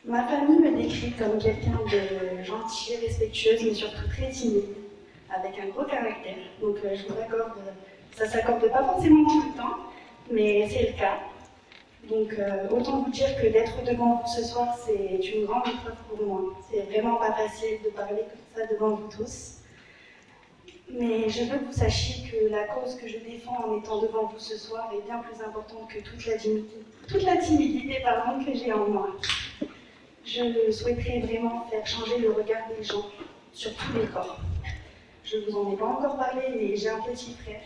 S13: Ma famille me décrit comme quelqu'un de gentil, respectueuse, mais surtout très timide, avec un gros caractère. Donc je vous accorde, ça ne s'accorde pas forcément tout le temps, mais c'est le cas. Donc autant vous dire que d'être devant vous ce soir, c'est une grande épreuve pour moi. C'est vraiment pas facile de parler comme ça devant vous tous. Mais je veux que vous sachiez que la cause que je défends en étant devant vous ce soir est bien plus importante que toute la timidité que j'ai en moi. Je souhaiterais vraiment faire changer le regard des gens sur tous les corps. Je vous en ai pas encore parlé, mais j'ai un petit frère.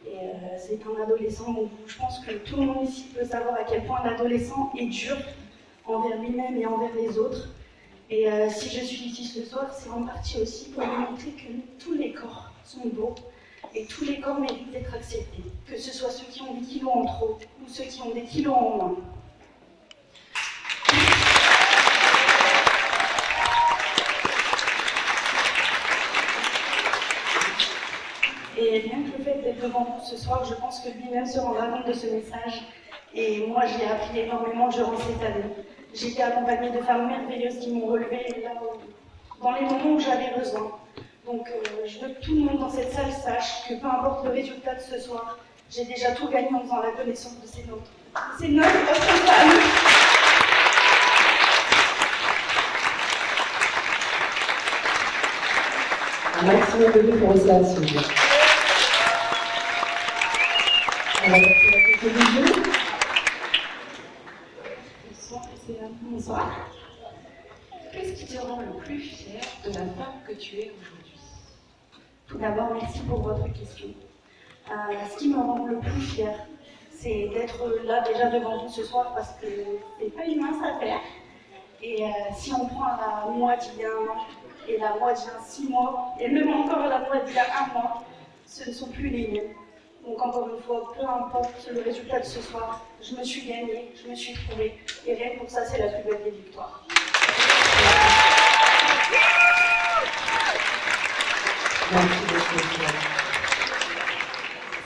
S13: Et c'est un adolescent, donc je pense que tout le monde ici peut savoir à quel point l'adolescent est dur envers lui-même et envers les autres. Et si je suis ici ce soir, c'est en partie aussi pour vous montrer que tous les corps sont beaux et tous les corps méritent d'être acceptés, que ce soit ceux qui ont des kilos en trop ou ceux qui ont des kilos en moins. Et bien que le fait d'être devant vous ce soir, je pense que lui-même se rendra compte de ce message. Et moi, j'ai appris énormément durant cette année. J'ai été accompagnée de femmes merveilleuses qui m'ont relevée là, dans les moments où j'avais besoin. Donc, je veux que tout le monde dans cette salle sache que peu importe le résultat de ce soir, j'ai déjà tout gagné en faisant la connaissance de ces nôtres. C'est notre femme.
S3: Un maximum de bruit pour Océane, s'il vous plaît. On va passer la question du jury.
S13: Bonsoir, Océane. Bonsoir. Qu'est-ce qui te rend le plus fière de la femme que tu es aujourd'hui? Tout d'abord, merci pour votre question. Ce qui me rend le plus fière, c'est d'être là déjà devant vous ce soir parce que c'est pas une mince affaire. Et si on prend la moi d'il y a 1 an et la moi d'il y a 6 mois, et même encore la moi d'il y a 1 mois, ce ne sont plus les mêmes. Donc encore une fois, peu importe le résultat de ce soir, je me suis gagnée, je me suis trouvée, et rien que pour ça, c'est la plus belle des victoires.
S3: Merci beaucoup.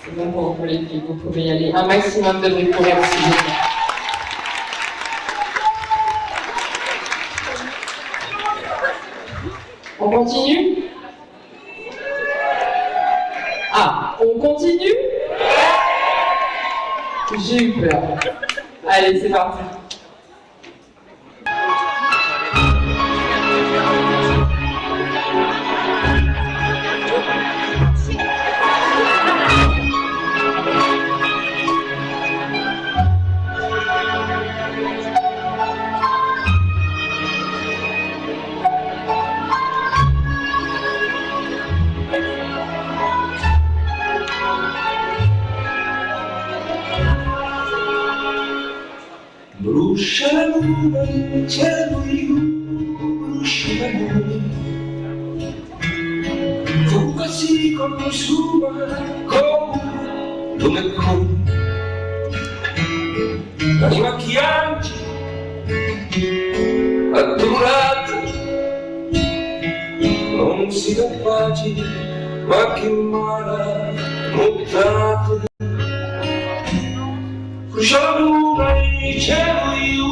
S3: C'est bon pour les filles, vous pouvez y aller. Un maximum de bruit pour elle, s'il vous plaît. On continue? Ah, on continue? J'ai eu peur. Allez, c'est parti.
S8: Brucia la luna in cielo io, brucia l'amore. Fuga si consuma come lume come. L'anima piange, addolorata, non si dà pace, ma che male mutata. Brucia la luna in cielo io,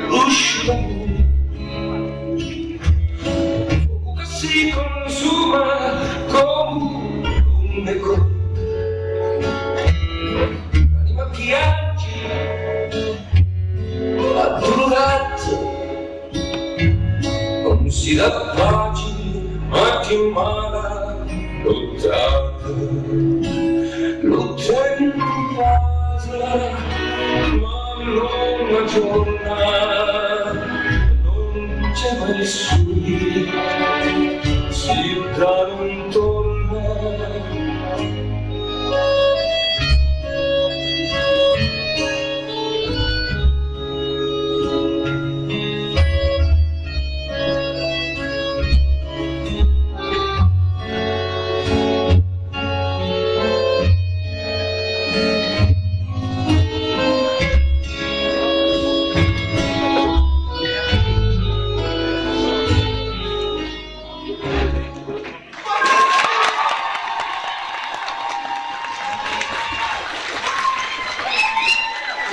S8: brucia l'amore. Fuoco che si consuma come lume come. L'anima piange, addolorata, non si dà pace, ma che male lottata. giorna non c'è mai nessuno, città non torna.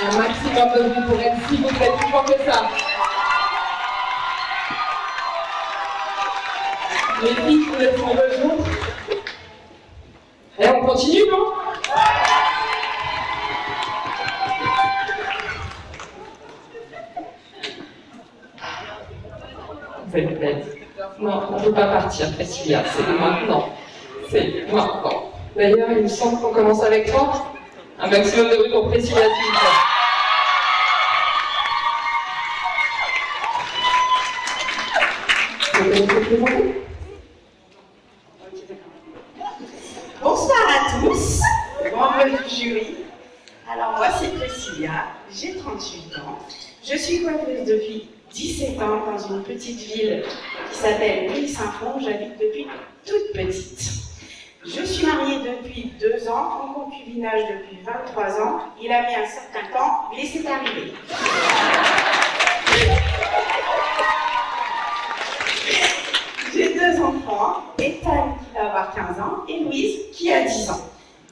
S3: Un maximum de vues pour elle, s'il vous plaît, plus fort que ça. Les filles, vous êtes en besoin. Et on continue, non? Vous êtes bête. Non, on ne peut pas partir, Priscilla, c'est maintenant. C'est maintenant. D'ailleurs, il me semble qu'on commence avec toi. Un maximum de bruit pour Priscilla, s'il vous plaît.
S5: Bonsoir à tous, membres du jury. Alors moi c'est Priscilla, j'ai 38 ans. Je suis coiffeuse depuis 17 ans dans une petite ville qui s'appelle Louis-Saint-Fond. J'habite depuis toute petite. Je suis mariée depuis 2 ans, en concubinage depuis 23 ans. Il a mis un certain temps, mais c'est arrivé. J'ai 2 enfants, Ethan qui va avoir 15 ans et Louise qui a 10 ans.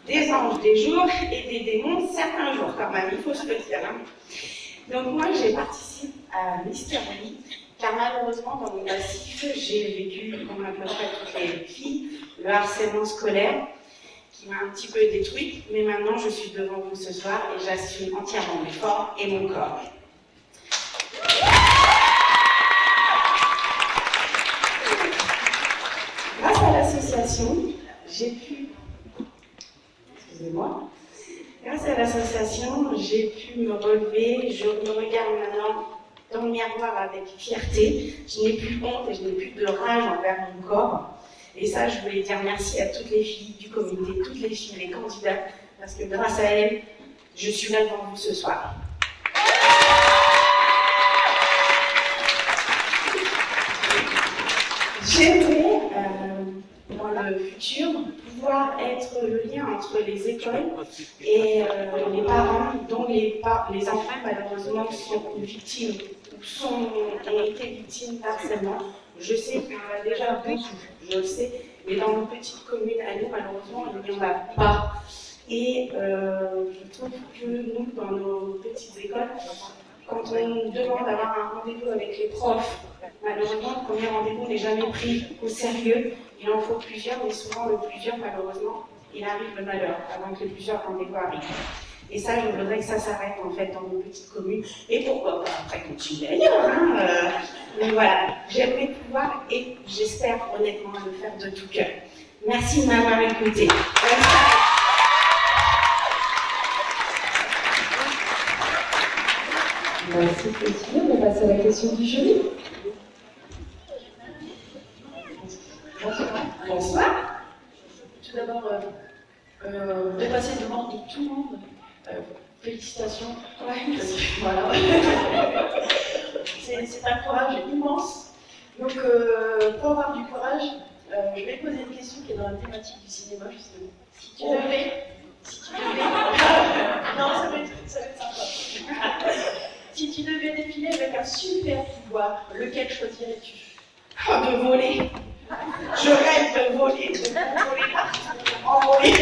S5: Des anges des jours et des démons certains jours quand même, il faut se le dire. Hein. Donc moi j'ai participé à Mystery, car malheureusement dans mon passif j'ai vécu, comme à peu près toutes les filles, le harcèlement scolaire qui m'a un petit peu détruite, mais maintenant je suis devant vous ce soir et j'assume entièrement mes formes et mon corps. Grâce à l'association, j'ai pu... Excusez-moi. Grâce à l'association, j'ai pu me relever. Je me regarde maintenant dans le miroir avec fierté. Je n'ai plus honte et je n'ai plus de rage envers mon corps. Et ça, je voulais dire merci à toutes les filles du comité, toutes les filles, les candidats, parce que grâce à elles, je suis là devant vous ce soir. J'aimerais, dans le futur, pouvoir être le lien entre les écoles et les parents dont les enfants, malheureusement, sont victimes ou ont été victimes d'harcèlement. Je sais qu'il y en a déjà beaucoup, je le sais, mais dans nos petites communes, à nous, malheureusement, il n'y en a pas. Et je trouve que nous, dans nos petites écoles, quand on nous demande d'avoir un rendez-vous avec les profs, malheureusement, le premier rendez-vous n'est jamais pris au sérieux. Il en faut plusieurs, mais souvent le plusieurs, malheureusement, il arrive le malheur avant que plusieurs rendez-vous arrivent. Et ça, je voudrais que ça s'arrête en fait dans nos petites communes. Et pourquoi pas après continuer ailleurs. Hein, mais voilà, j'aimerais pouvoir et j'espère honnêtement le faire de tout cœur. Merci de m'avoir écouté. Bonne soirée.
S3: Merci Priscilla, on va passer à la question du jury.
S5: Bonsoir.
S10: Tout d'abord, de passer devant tout le monde. Félicitations.
S5: Ouais,
S10: voilà.
S5: C'est un courage immense. Donc, pour avoir du courage, je vais poser une question qui est dans la thématique du cinéma, justement. Si tu devais... non, ça va être sympa. Si tu devais défiler avec un super pouvoir, lequel choisirais-tu? Oh, de voler. Je rêve de voler, envoler.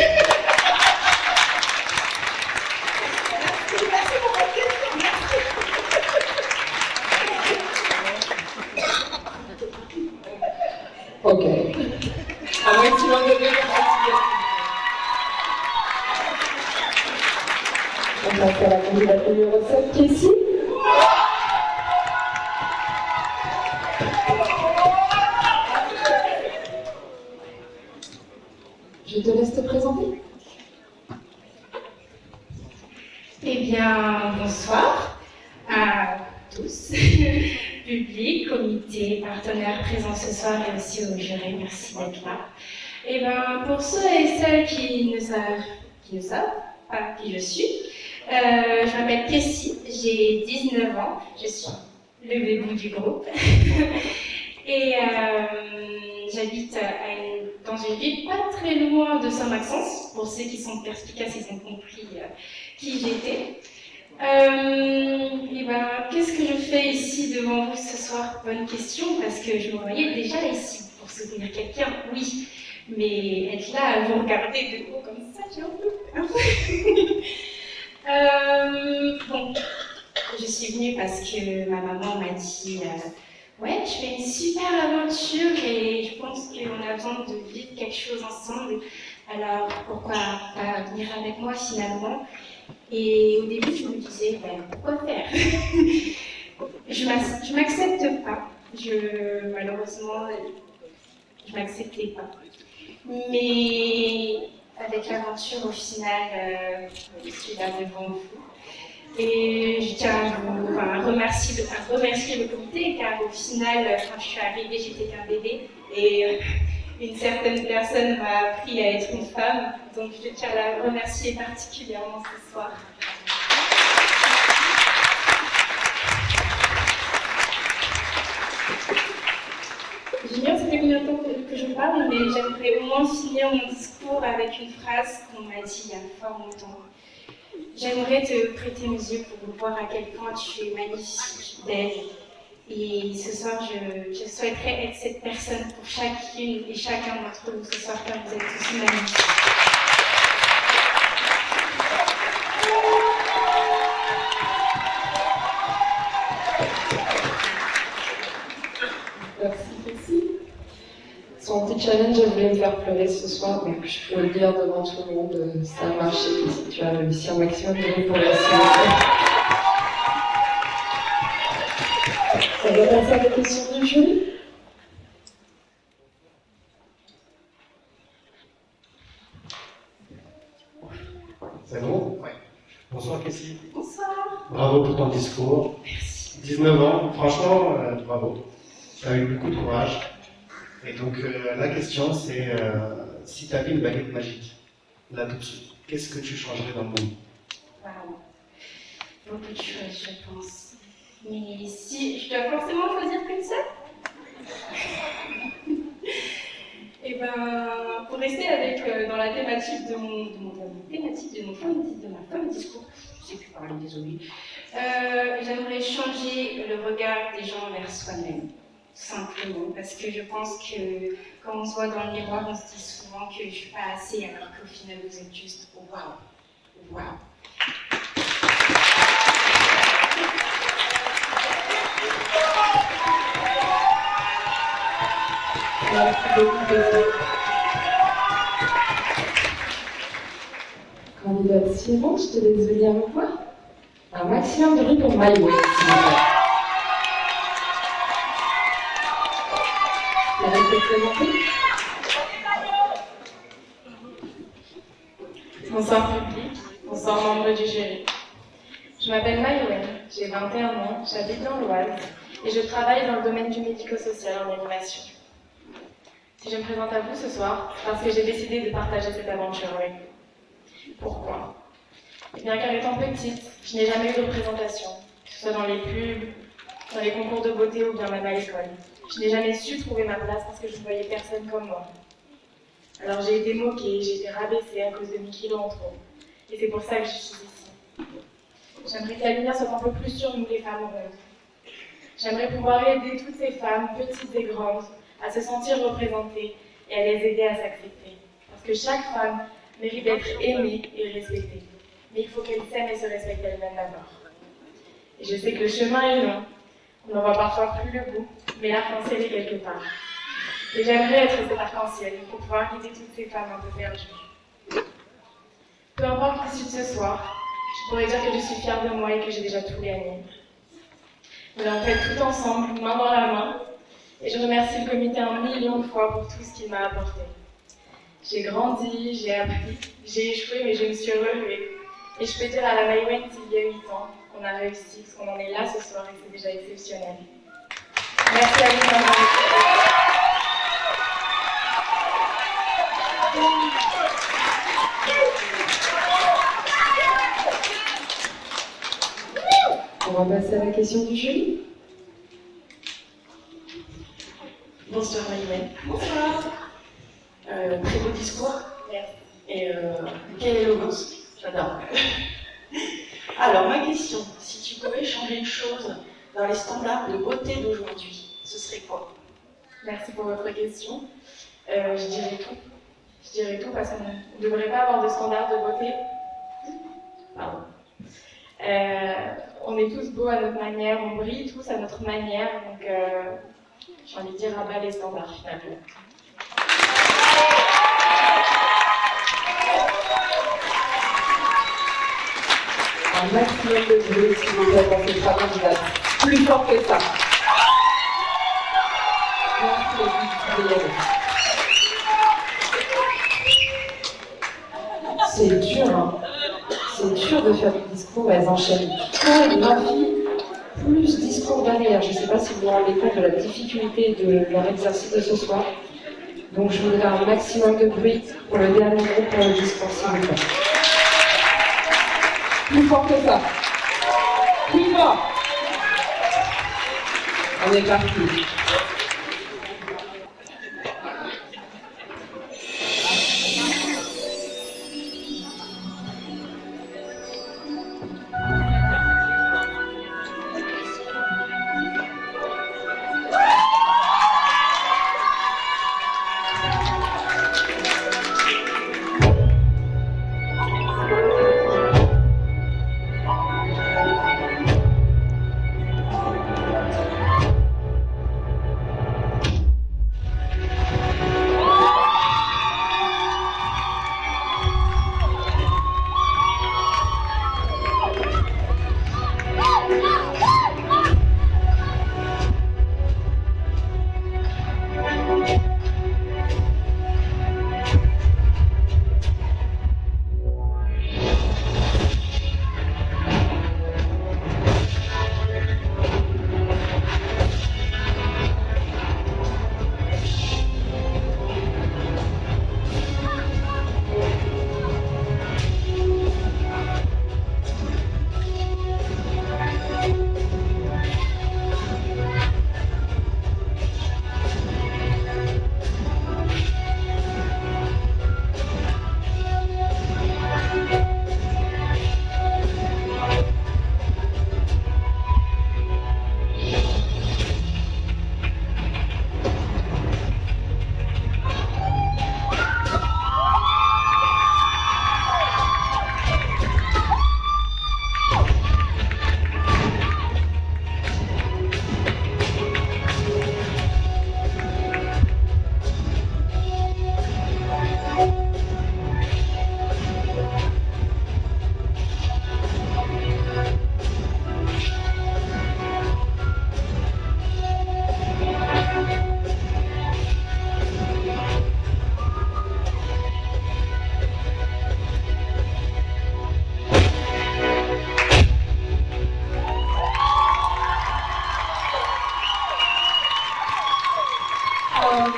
S5: Merci pour votre question, merci.
S3: Ok. À moins que tu m'en donnes on va faire la candidate numéro 7 qui est ici. Je te laisse te présenter.
S14: Eh bien, bonsoir.
S11: public, comité, partenaires présents ce soir et aussi aux jurés, merci d'être là. Et ben, pour ceux et celles qui ne savent pas qui je suis, je m'appelle Kessie, j'ai 19 ans, je suis le bébé du groupe. Et j'habite dans une ville pas très loin de Saint-Maxence. Pour ceux qui sont perspicaces, ils ont compris qui j'étais. Et ben, qu'est-ce que je fais ici devant vous ce soir? Bonne question, parce que je me voyais déjà ici pour soutenir quelqu'un, oui. Mais être là à vous regarder de haut comme ça, j'ai un peu peur. Bon, je suis venue parce que ma maman m'a dit ouais, tu fais une super aventure et je pense qu'on a besoin de vivre quelque chose ensemble. Alors pourquoi pas venir avec moi finalement? Et au début, je me disais, ben, pourquoi faire? Je m'accepte pas. Malheureusement, je m'acceptais pas. Mais avec l'aventure, au final, je suis là devant vous. Et je tiens à remercier le comité, car au final, quand je suis arrivée, j'étais qu'un bébé. Et une certaine personne m'a appris à être une femme. Donc je tiens à la remercier particulièrement ce soir. J'ignore ça fait combien de temps que je parle, mais j'aimerais au moins finir mon discours avec une phrase qu'on m'a dit il y a fort longtemps. J'aimerais te prêter mes yeux pour voir à quel point tu es magnifique, belle. Et ce soir, je souhaiterais être cette personne pour chacune et chacun d'entre vous ce soir, car vous êtes tous magnifiques.
S3: Merci, Kessie. Son petit challenge, elle voulait me faire pleurer ce soir, donc je peux le dire devant tout le monde, ça a marché, Kessie, tu as réussi un maximum de l'épaulation. On va passer à la question du jury.
S4: C'est bon? Ouais. Bonsoir Kessie.
S11: Bonsoir.
S4: Bravo pour ton discours. Merci. 19 ans, franchement, bravo. Tu as eu beaucoup de courage. Et donc la question c'est, si tu avais une baguette magique, là tout de suite, qu'est-ce que tu changerais dans le monde?
S11: Waouh. Beaucoup de choses, je pense. Mais si je dois forcément choisir qu'une seule? Et ben, pour rester dans la thématique de ma fin de discours, je sais plus parler, désolée, j'aimerais changer le regard des gens vers soi-même, simplement, parce que je pense que quand on se voit dans le miroir, on se dit souvent que je ne suis pas assez, alors qu'au final, vous êtes juste waouh, waouh.
S3: Merci beaucoup. Candidate suivante, je te laisse venir me voir. Un maximum de bruit pour My Way, s'il vous plaît. Vous allez te présenter?
S14: Bonsoir public, bonsoir membres du jury. Je m'appelle Maïwen, j'ai 21 ans, j'habite dans l'Oise et je travaille dans le domaine du médico-social en animation. Si je me présente à vous ce soir, c'est parce que j'ai décidé de partager cette aventure avec vous. Pourquoi? Eh bien car étant petite, je n'ai jamais eu de représentation, que ce soit dans les pubs, dans les concours de beauté ou bien même à l'école. Je n'ai jamais su trouver ma place parce que je ne voyais personne comme moi. Alors j'ai été moquée, j'ai été rabaissée à cause de mes kilos en trop. Et c'est pour ça que je suis ici. J'aimerais que la lumière soit un peu plus sur nous les femmes rondes. J'aimerais pouvoir aider toutes ces femmes, petites et grandes, à se sentir représentées et à les aider à s'accepter. Parce que chaque femme mérite d'être aimée et respectée. Mais il faut qu'elle s'aime et se respecte elle-même d'abord. Et je sais que le chemin est long, on n'en voit parfois plus le bout, mais l'arc-en-ciel est quelque part. Et j'aimerais être cet arc-en-ciel pour pouvoir guider toutes ces femmes un peu perdues. Peu importe l'issue de ce soir, je pourrais dire que je suis fière de moi et que j'ai déjà tout gagné. Nous l'avons fait tout ensemble, main dans la main, et je remercie le comité 1 million de fois pour tout ce qu'il m'a apporté. J'ai grandi, j'ai appris, j'ai échoué, mais je me suis relevée. Et je peux dire à la Maïwen d'il y a 8 ans qu'on a réussi, parce qu'on en est là ce soir et c'est déjà exceptionnel. Merci à vous de m'avoir écouté.
S3: On va passer à la question du jury.
S5: Bonsoir Maïwen. Bonsoir. Très beau discours. Merci. Et quelle élégance. J'adore. Alors ma question, si tu pouvais changer une chose dans les standards de beauté d'aujourd'hui, ce serait quoi?
S14: Merci pour votre question. Je dirais tout. Je dirais tout parce qu'on ne devrait pas avoir de standards de beauté. Pardon. On est tous beaux à notre manière, on brille tous à notre manière, donc j'ai envie de dire à bas les standards finalement.
S3: Un maximum de bruit, s'il vous plaît, dans ces trois candidates. Plus fort que ça. C'est dur, hein. C'est dur de faire des discours, elles enchaînent. Plus discours derrière. Je ne sais pas si vous vous rendez compte de la difficulté de leur exercice de ce soir. Donc je voudrais un maximum de bruit pour le dernier groupe pour le discours, s'il vous plaît. Plus fort que ça. Plus fort. On est parti.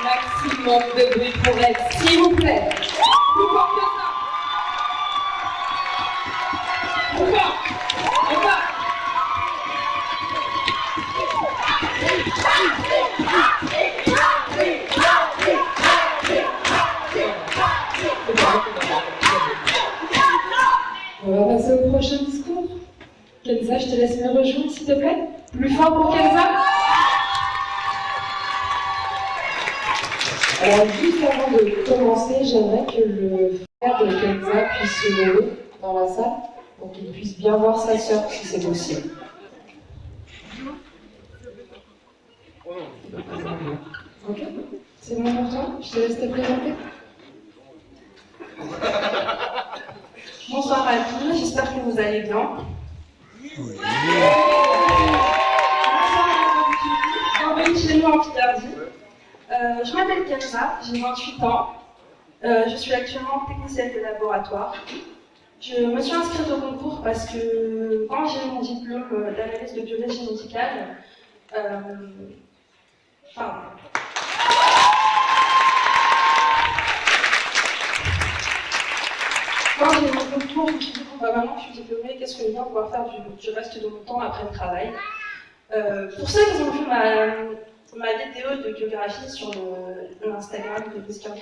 S3: Maximum de bruit pour elle, s'il vous plaît. Plus fort que ça. Plus fort. Encore. On va passer au prochain discours. Kenza, je te laisse me rejoindre, s'il te plaît. Plus fort pour Kenza. Alors, juste avant de commencer, j'aimerais que le frère de Kenza puisse se lever dans la salle pour qu'il puisse bien voir sa sœur, si c'est possible. Ok, c'est bon pour toi? Je te laisse te présenter.
S5: Bonsoir à tous, j'espère que vous allez bien.
S14: Oui.
S5: Bienvenue chez nous en Picardie. Je m'appelle Kenza, j'ai 28 ans. Je suis actuellement technicienne de laboratoire. Je me suis inscrite au concours parce que quand j'ai eu mon diplôme d'analyse de biologie médicale,
S10: Pardon. Quand j'ai eu mon concours, je me suis dit, bon, bah, maintenant que je suis diplômée, qu'est-ce que je viens pouvoir faire du reste de mon temps après le travail? Pour ceux qui ont vu ma vidéo de biographie sur l'Instagram de Miss Curvy,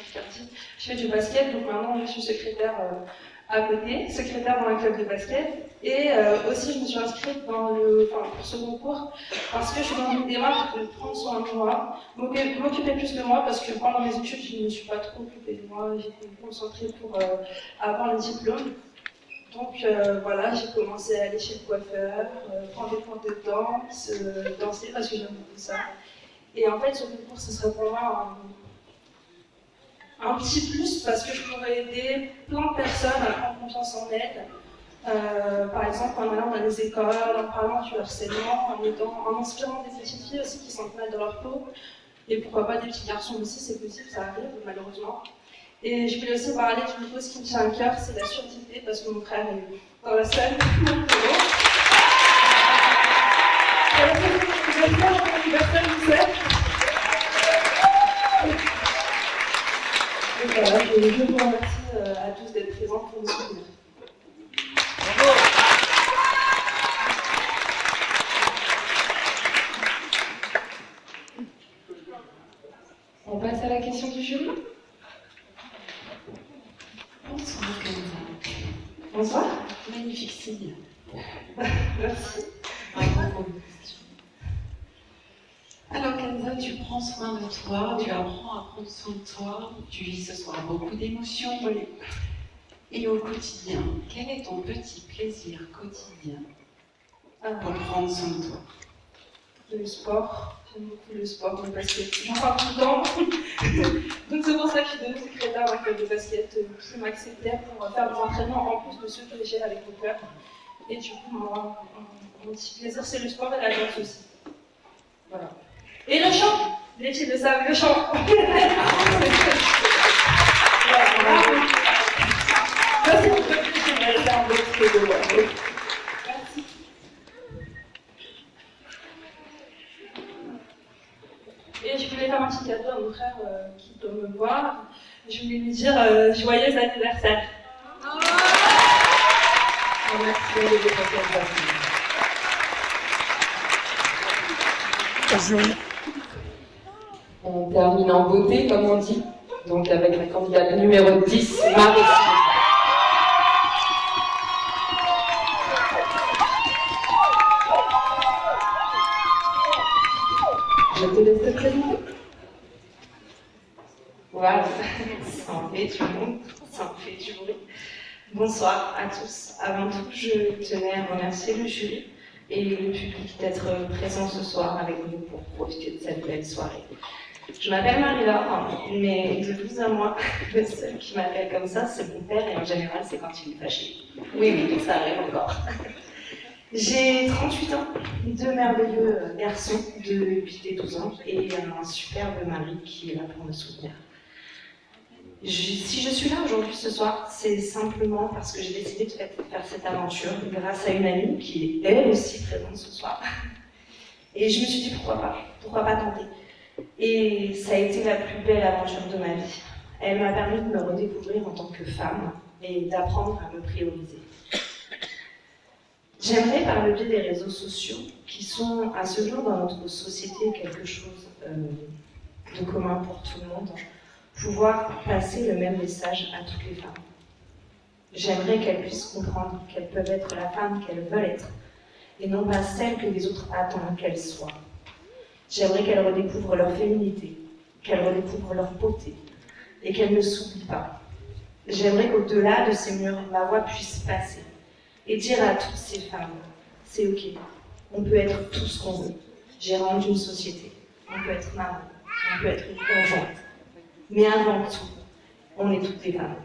S10: je fais du basket, donc maintenant je suis secrétaire à côté, secrétaire dans un club de basket, et aussi je me suis inscrite pour ce concours parce que je suis dans une démarche de prendre soin de moi, m'occuper plus de moi, parce que pendant mes études je ne me suis pas trop occupée de moi, j'étais concentrée pour avoir le diplôme. Donc voilà, j'ai commencé à aller chez le coiffeur, prendre des cours de danse, danser parce que j'aime beaucoup ça. Et en fait, ce concours, ce serait pour moi un petit plus parce que je pourrais aider plein de personnes à prendre confiance en elles. Par exemple, en allant dans les écoles, en parlant du harcèlement, en inspirant des petites filles aussi qui sentent mal dans leur peau. Et pourquoi pas des petits garçons aussi, c'est possible, ça arrive malheureusement. Et je voulais aussi parler d'une cause qui me tient à cœur, c'est la surdité, parce que mon frère est dans la salle. Et voilà, je vous remercie à tous d'être présents pour me soutenir.
S3: On passe à la question du jury.
S15: Bonsoir, Kenza.
S3: Bonsoir.
S15: Magnifique signe.
S3: Merci.
S15: Alors, Kenza, tu prends soin de toi, tu apprends à prendre soin de toi, tu vis ce soir beaucoup d'émotions. Et au quotidien, quel est ton petit plaisir quotidien pour prendre soin de toi?
S10: Le sport. J'aime beaucoup le sport, le basket. J'en parle tout le temps. Donc c'est pour ça que je suis devenue secrétaire d'un club de basket qui m'acceptait pour faire des entraînements en plus de ceux que j'ai avec mon club. Et du coup, moi, mon petit plaisir, c'est le sport et la danse aussi. Voilà. Et le chant! Les filles le savent, le chant! Merci beaucoup. Merci. Et je voulais faire un petit cadeau à mon frère qui doit me voir. Je voulais lui dire joyeux anniversaire.
S3: On termine en beauté, comme on dit, donc avec la candidate numéro 10, Marie. Je te laisse te présenter.
S14: Voilà, ça en fait du monde, ça en fait du bruit. Bonsoir à tous. Avant tout, je tenais à remercier le jury et le public d'être présent ce soir avec nous pour profiter de cette belle soirée. Je m'appelle Marie-Laure, mais de vous à moi, le seul qui m'appelle comme ça, c'est mon père, et en général, c'est quand il est fâché. Oui, ça arrive encore. J'ai 38 ans, deux merveilleux garçons de 8 et 12 ans, et un superbe mari qui est là pour me soutenir. Si je suis là aujourd'hui ce soir, c'est simplement parce que j'ai décidé de faire cette aventure grâce à une amie qui est elle aussi présente ce soir. Et je me suis dit pourquoi pas tenter. Et ça a été la plus belle aventure de ma vie. Elle m'a permis de me redécouvrir en tant que femme et d'apprendre à me prioriser. J'aimerais, par le biais des réseaux sociaux, qui sont à ce jour dans notre société quelque chose de commun pour tout le monde, pouvoir passer le même message à toutes les femmes. J'aimerais qu'elles puissent comprendre qu'elles peuvent être la femme qu'elles veulent être, et non pas celle que les autres attendent qu'elles soient. J'aimerais qu'elles redécouvrent leur féminité, qu'elles redécouvrent leur beauté, et qu'elles ne s'oublient pas. J'aimerais qu'au-delà de ces murs, ma voix puisse passer, et dire à toutes ces femmes, c'est ok, on peut être tout ce qu'on veut, gérante d'une société, on peut être maman, on peut être une conjointe, mais avant tout, on est toutes des femmes.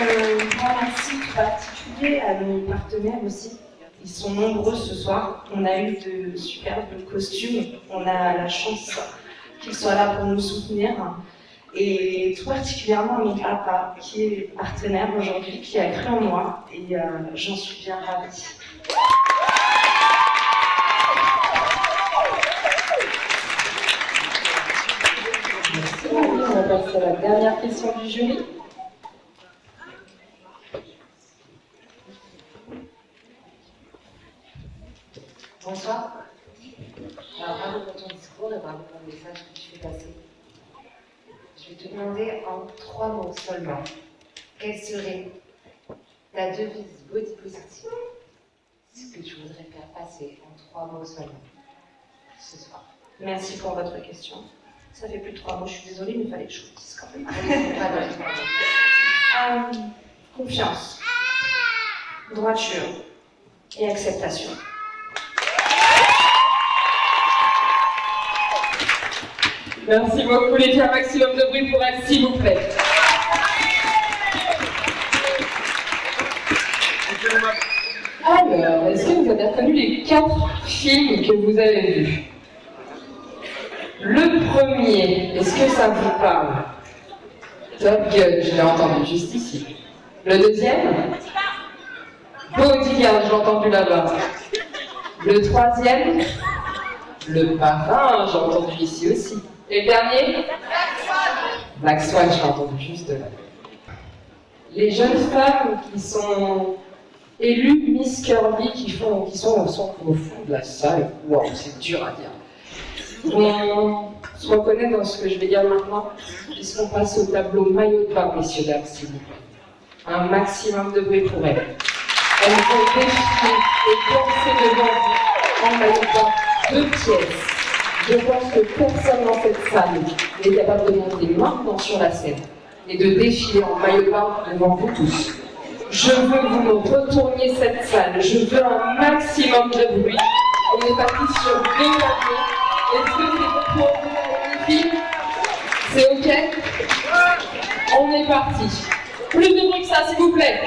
S14: Un merci tout particulier à nos partenaires aussi. Ils sont nombreux ce soir. On a eu de superbes costumes. On a la chance qu'ils soient là pour nous soutenir.
S13: et tout particulièrement à mon papa, qui est partenaire aujourd'hui, qui a cru en moi, et j'en suis bien ravie.
S3: Merci Marie, on va passer à la dernière question du jury.
S6: Bonsoir. Alors, bravo pour ton discours et bravo pour le message que tu fais passer. Je vais te demander en 3 mots seulement, quelle serait ta devise body positive, ce que tu voudrais faire passer en 3 mots seulement ce soir.
S13: Merci pour votre question. Ça fait plus de 3 mots, je suis désolée, mais il fallait que je vous dise quand même. Confiance, droiture et acceptation.
S3: Merci beaucoup les filles, un maximum de bruit pour elle, s'il vous plaît. Alors, est-ce que vous avez reconnu les 4 films que vous avez vus? Le premier, est-ce que ça vous parle? Top Gun, je l'ai entendu juste ici. Le deuxième? Bodyguard, je l'ai entendu là-bas. Le troisième? Le Parrain, j'ai entendu ici aussi. Et le dernier? Black Swan, j'ai entendu juste là. Les jeunes femmes qui sont élues Miss Curvy, qui sont au fond de la salle, wow, c'est dur à dire, vont se reconnaître dans ce que je vais dire maintenant, puisqu'on passe au tableau maillot de bain, messieurs, dames, s'il vous plaît. Un maximum de bruit pour elles. Elles vont défiler et danser devant vous en maillot de bain 2 pièces. Je pense que personne dans cette salle n'est capable de monter maintenant sur la scène et de défiler en maillot de bain devant vous tous. Je veux que vous me retourniez cette salle. Je veux un maximum de bruit. On est parti sur 2 claviers. Est-ce que c'est bon pour vous, les filles? C'est OK? On est parti. Plus de bruit que ça, s'il vous plaît.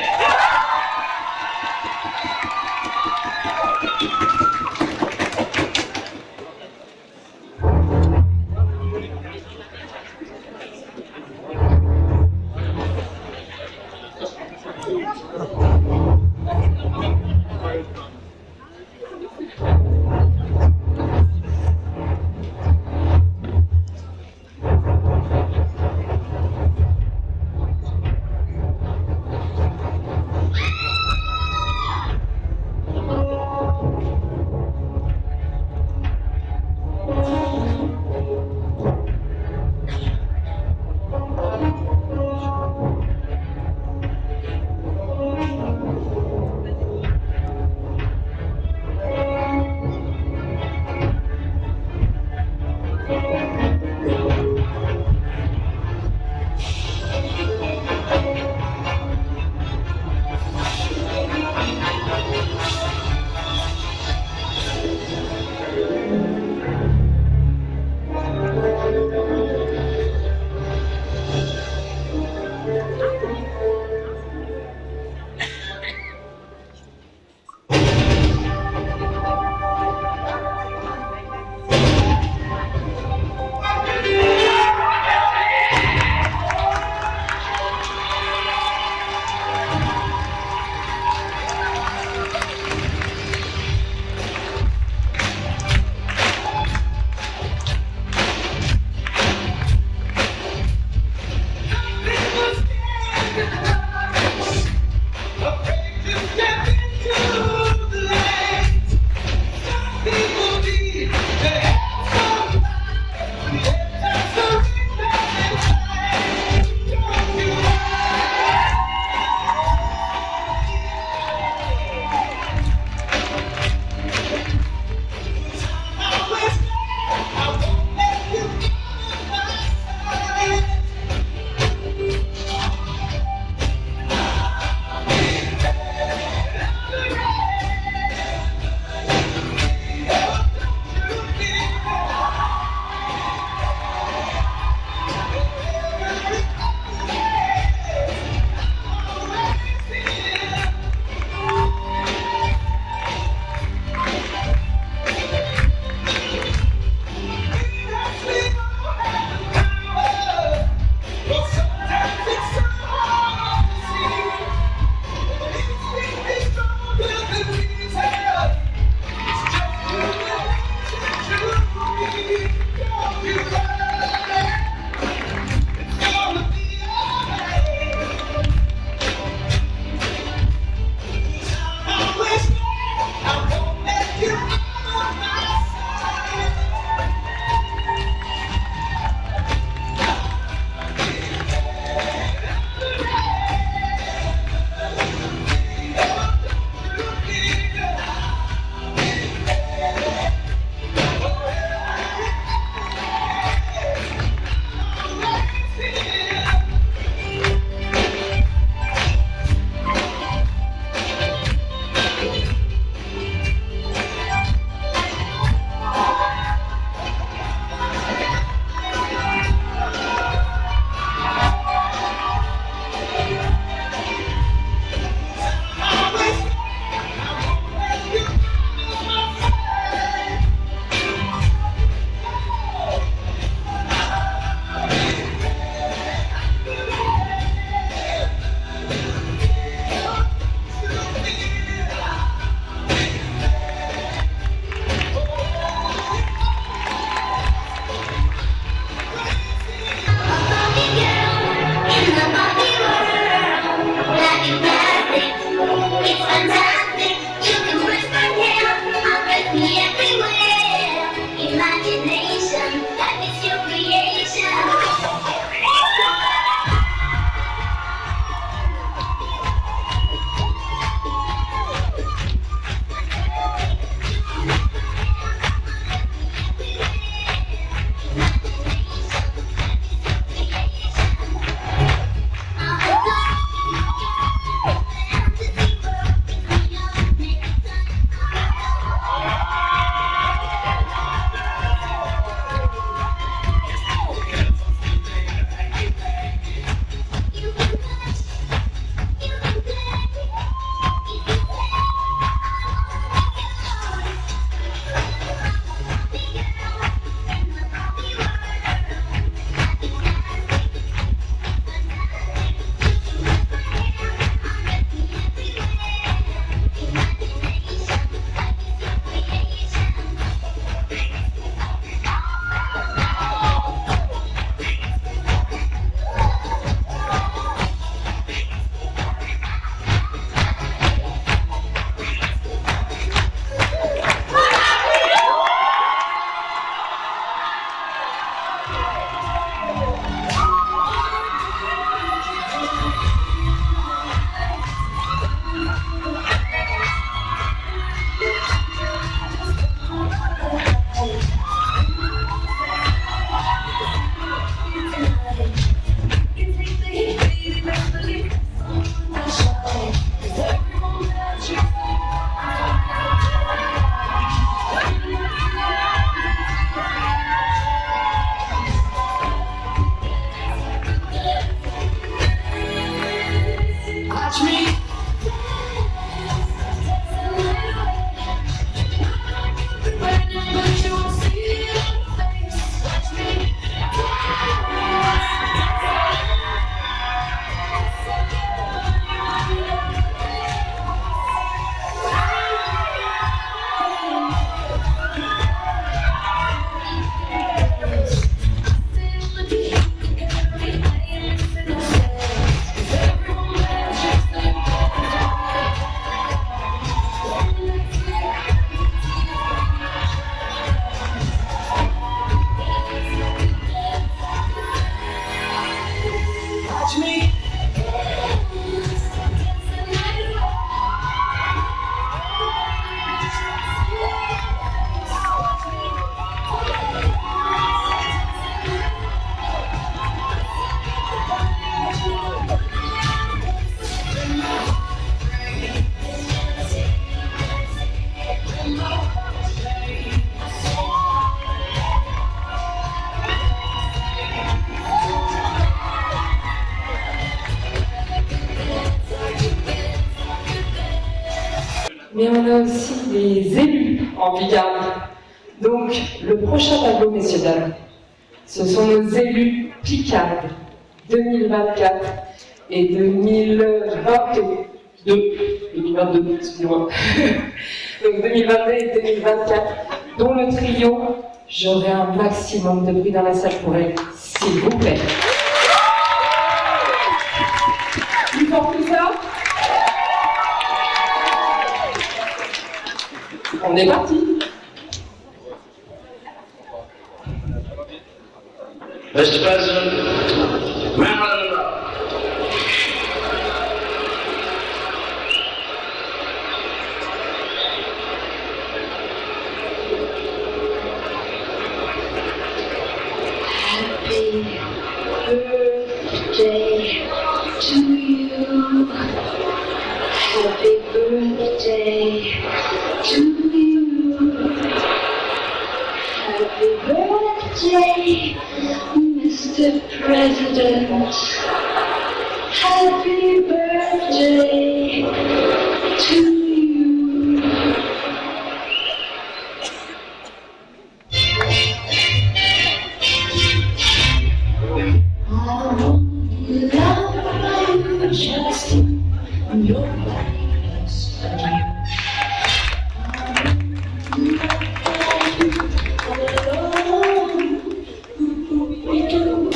S3: a aussi des élus en Picardie. Donc, le prochain tableau, messieurs, dames, ce sont nos élus Picardes 2024 et 2022, excusez-moi. Donc 2022 et 2024, dont le trio, j'aurai un maximum de bruit dans la salle pour elle, s'il vous plaît. Plus fort que ça. On est parti.
S16: Mr. President, members of the
S8: Happy birthday to you. Happy birthday to you. Happy birthday, Mr. President. Happy birthday to you. Just nobody else but you. Alone, we do.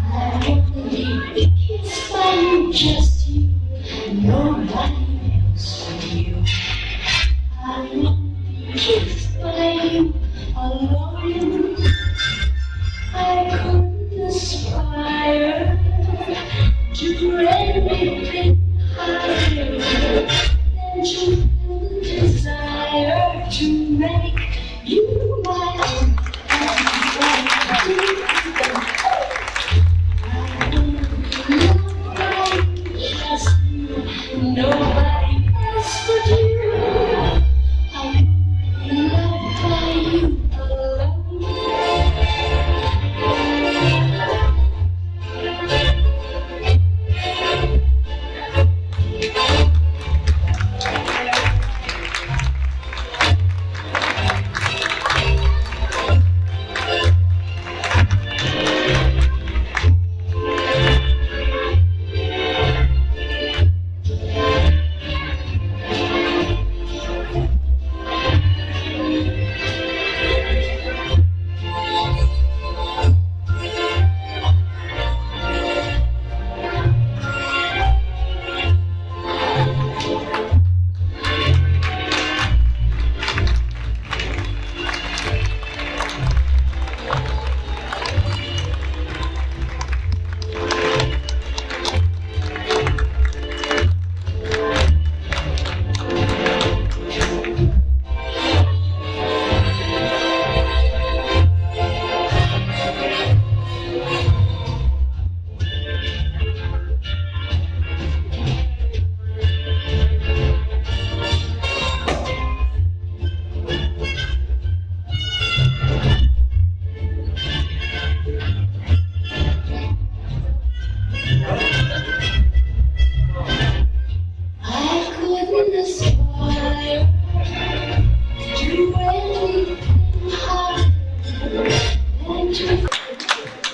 S8: I wanna be kissed by you, just you, nobody else but you. I wanna be kissed by you, alone. I couldn't aspire to anything higher than to feel the desire to make you my own. I want just you, nobody else but you. I'm loved by you alone.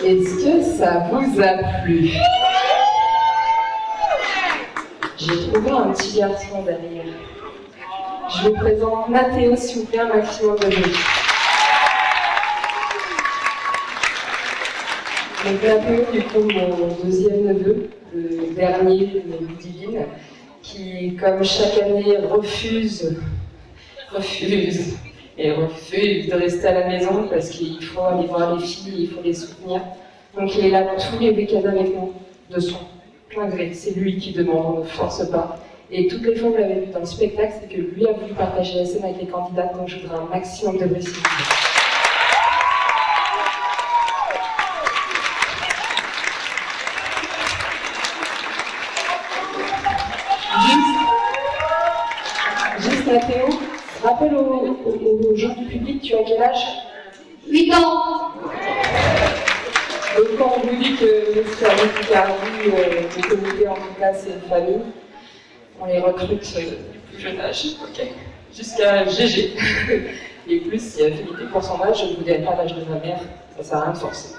S3: Est-ce que ça vous a plu? J'ai trouvé un petit garçon derrière. Je vous présente Mathéo, s'il vous plaît, un maximum de bruit. Donc Mathéo, du coup, mon deuxième neveu, le dernier de Ludivine, qui, comme chaque année, refuse de rester à la maison parce qu'il faut aller voir les filles, il faut les soutenir. Donc il est là tous les week-ends avec nous, de son plein gré. C'est lui qui demande, on ne force pas. Et toutes les fois que vous l'avez vu dans le spectacle, c'est que lui a voulu partager la scène avec les candidates, donc je voudrais un maximum de bruit. Juste Mathéo, rappelle aux gens du public, tu as quel âge?
S8: 8 ans.
S3: Donc quand on vous dit que le service Picardie, le comité en tout cas, c'est une famille, on les recrute plus jeune âge, ok, jusqu'à GG. Et plus, si affinité pour son âge, je ne vous dirai pas l'âge de ma mère, ça sert à rien de forcer.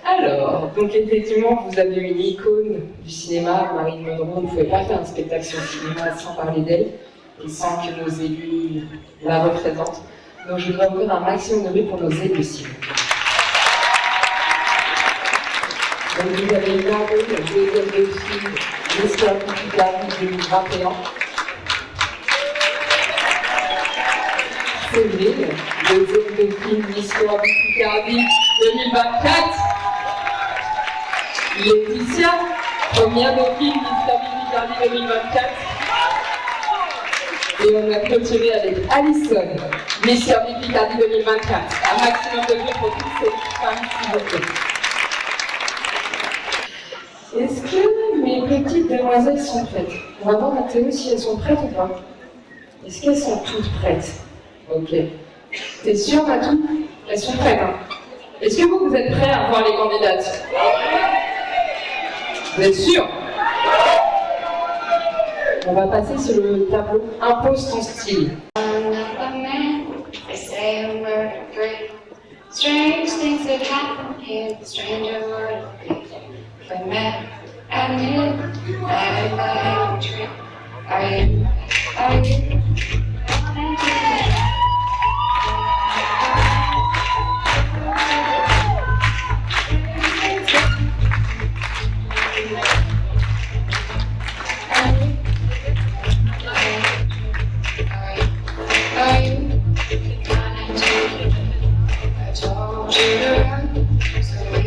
S3: Alors, donc effectivement, vous avez une icône du cinéma, Marilyn Monroe. On ne pouvait pas faire un spectacle sur le cinéma sans parler d'elle, et sans que nos élus la représentent. Donc je voudrais ouvrir un maximum de bruit pour nos élus, s'il vous plaît. Donc vous avez regardé le deuxième film l'Histoire du Picardie 2021. C'est vrai, le deuxième film l'Histoire du Picardie 2024. Laetitia, première de film l'Histoire du Picardie 2024. Et on a clôturé avec Alison, Miss Kirby Picardie 2024. Un maximum de bruit pour toutes ces femmes, s'il vous plaît. Est-ce que mes petites demoiselles sont prêtes? On va voir Mathéo si elles sont prêtes ou pas. Est-ce qu'elles sont toutes prêtes? Ok. T'es sûre, Matou? Elles sont prêtes, hein? Est-ce que vous êtes prêts à voir les candidates? Vous êtes sûrs? On va passer sur le tableau Impose ton style.
S6: Strange things that happen here, the stranger world. If I met and knew that I trip, are you? I told you to run, so we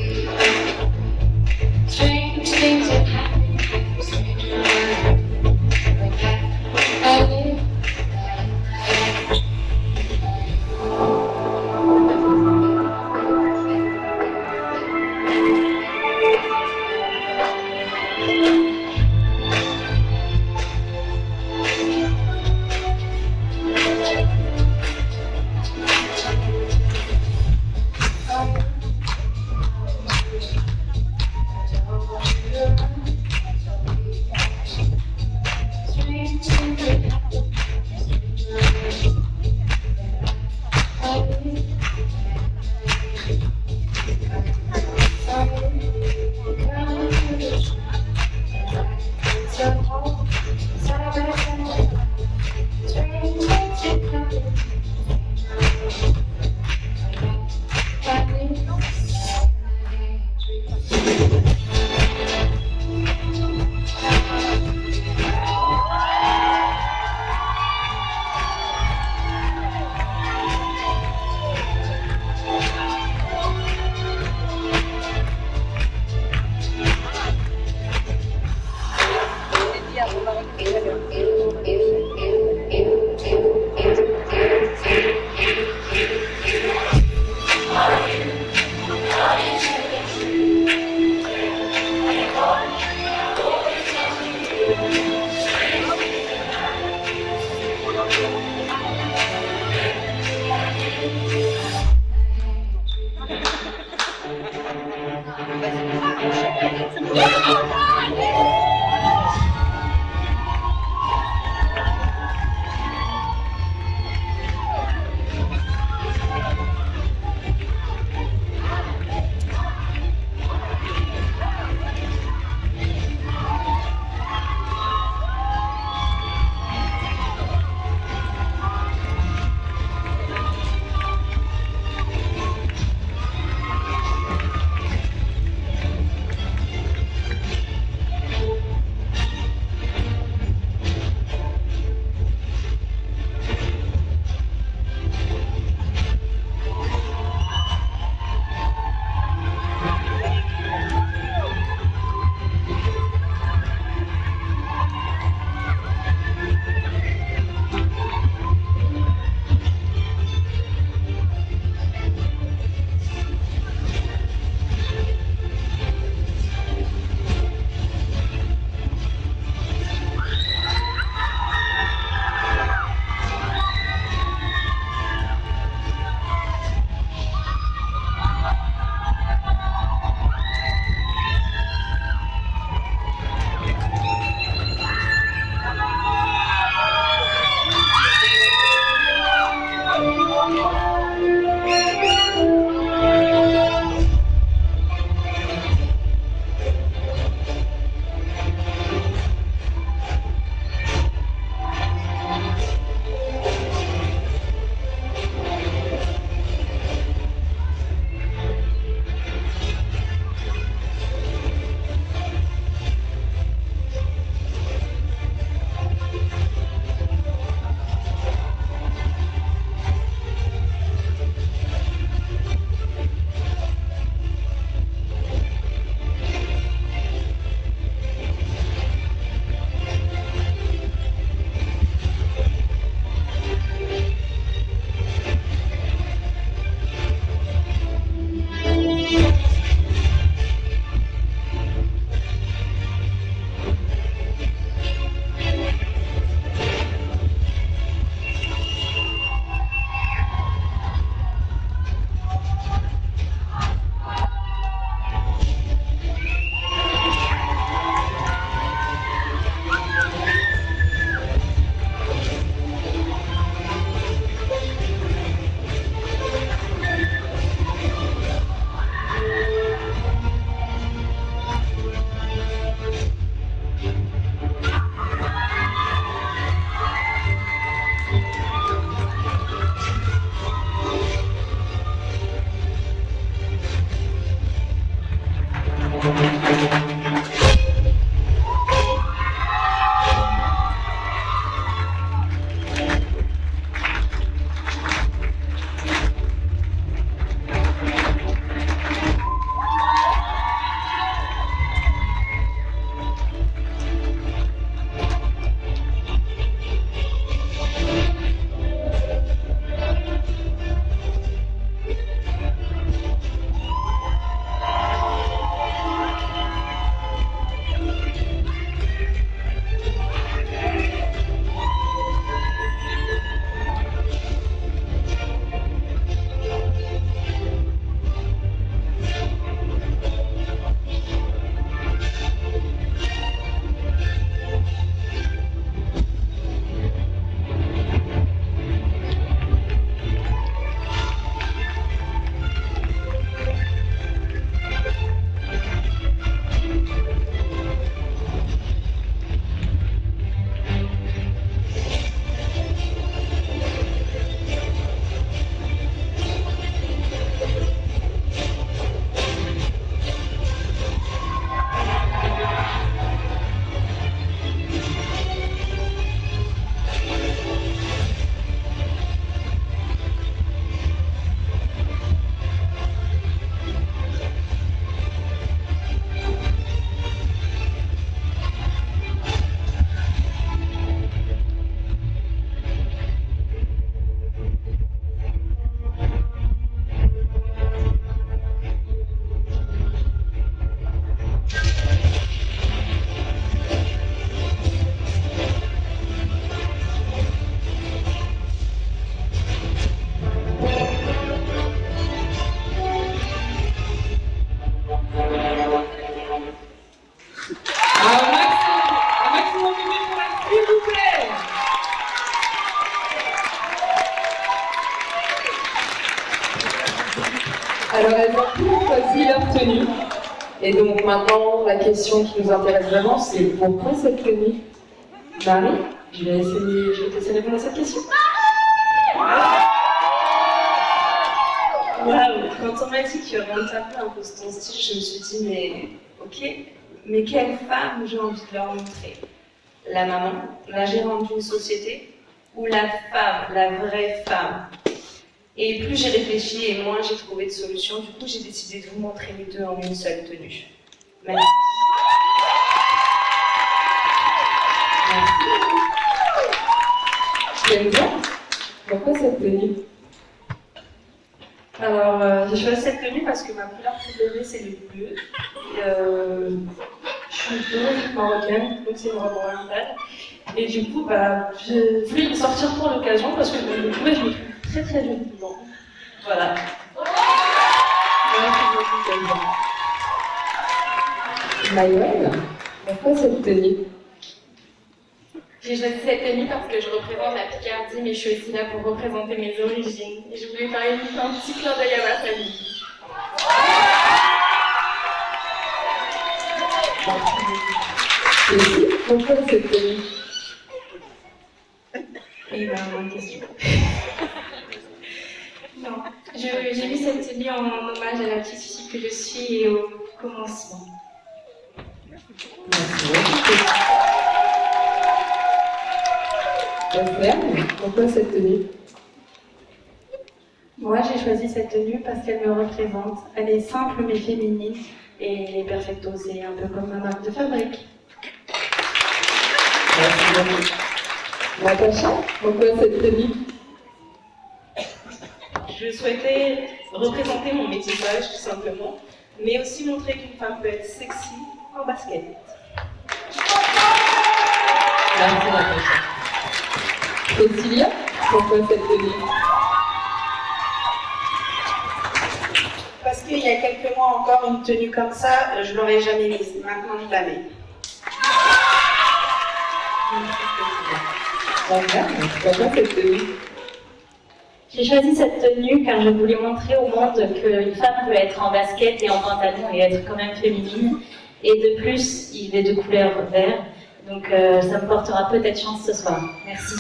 S3: Alors elles ont toutes choisi leur tenue. Et donc maintenant, la question qui nous intéresse vraiment, c'est pourquoi cette tenue? Marie, je vais te laisser répondre à cette question.
S10: Waouh, quand on m'a dit qu'il y aurait un tableau un peu ton style, je me suis dit, mais ok, mais quelle femme j'ai envie de leur montrer? La maman, la gérante d'une société, ou la femme, la vraie femme? Et plus j'ai réfléchi et moins j'ai trouvé de solution, du coup j'ai décidé de vous montrer les deux en une seule tenue. Merci.
S3: J'aime bien. Pourquoi cette tenue?
S10: Alors, j'ai choisi cette tenue parce que ma couleur préférée c'est le bleu. Je suis d'origine marocaine, donc c'est une robe orientale. Et du coup, je voulais me sortir pour l'occasion parce que je me trouve très très jolie dedans. Voilà.
S3: Maëlle, pourquoi cette tenue?
S14: J'ai choisi cette tenue parce que je représente la Picardie, mais je suis aussi là pour représenter mes origines. Et je voulais faire un petit clin d'œil à ma famille.
S3: Merci. Pourquoi cette tenue?
S14: Et ben, bonne question. Non, j'ai mis cette tenue en hommage à la petite fille que je suis et au commencement.
S3: Pourquoi cette tenue?
S13: Moi, j'ai choisi cette tenue parce qu'elle me représente. Elle est simple mais féminine et elle est perfecto. C'est un peu comme ma marque de fabrique.
S3: Merci. Natacha, pourquoi cette tenue?
S17: Je souhaitais représenter mon métissage, tout simplement, mais aussi montrer qu'une femme peut être sexy en basket.
S3: Merci Natacha. Cécilia, pourquoi cette tenue?
S17: Parce qu'il y a quelques mois encore, une tenue comme ça, je l'aurais jamais mise. Maintenant, je la mets.
S3: Pourquoi cette tenue?
S11: J'ai choisi cette tenue car je voulais montrer au monde qu'une femme peut être en basket et en pantalon et être quand même féminine. Et de plus, il est de couleur vert, donc ça me portera peut-être chance ce soir. Merci.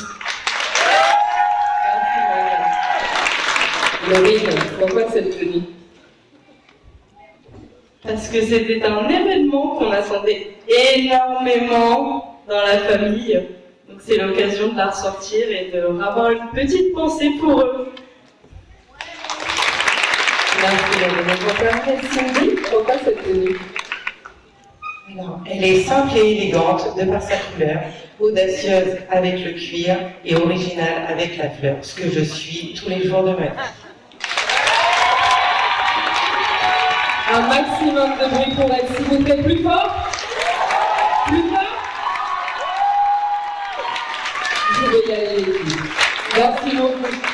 S3: Laurine, pourquoi cette tenue?
S17: Parce que c'était un événement qu'on attendait énormément dans la famille. Donc c'est l'occasion de la ressortir et de avoir une petite pensée pour eux.
S3: Merci Laurine. Cindy, pourquoi cette tenue?
S9: Alors, elle est simple et élégante de par sa couleur, audacieuse avec le cuir et originale avec la fleur, ce que je suis tous les jours de ma vie.
S3: Un maximum de bruit pour elle, s'il vous plaît, plus fort. Plus fort. Je vais y aller. Merci beaucoup.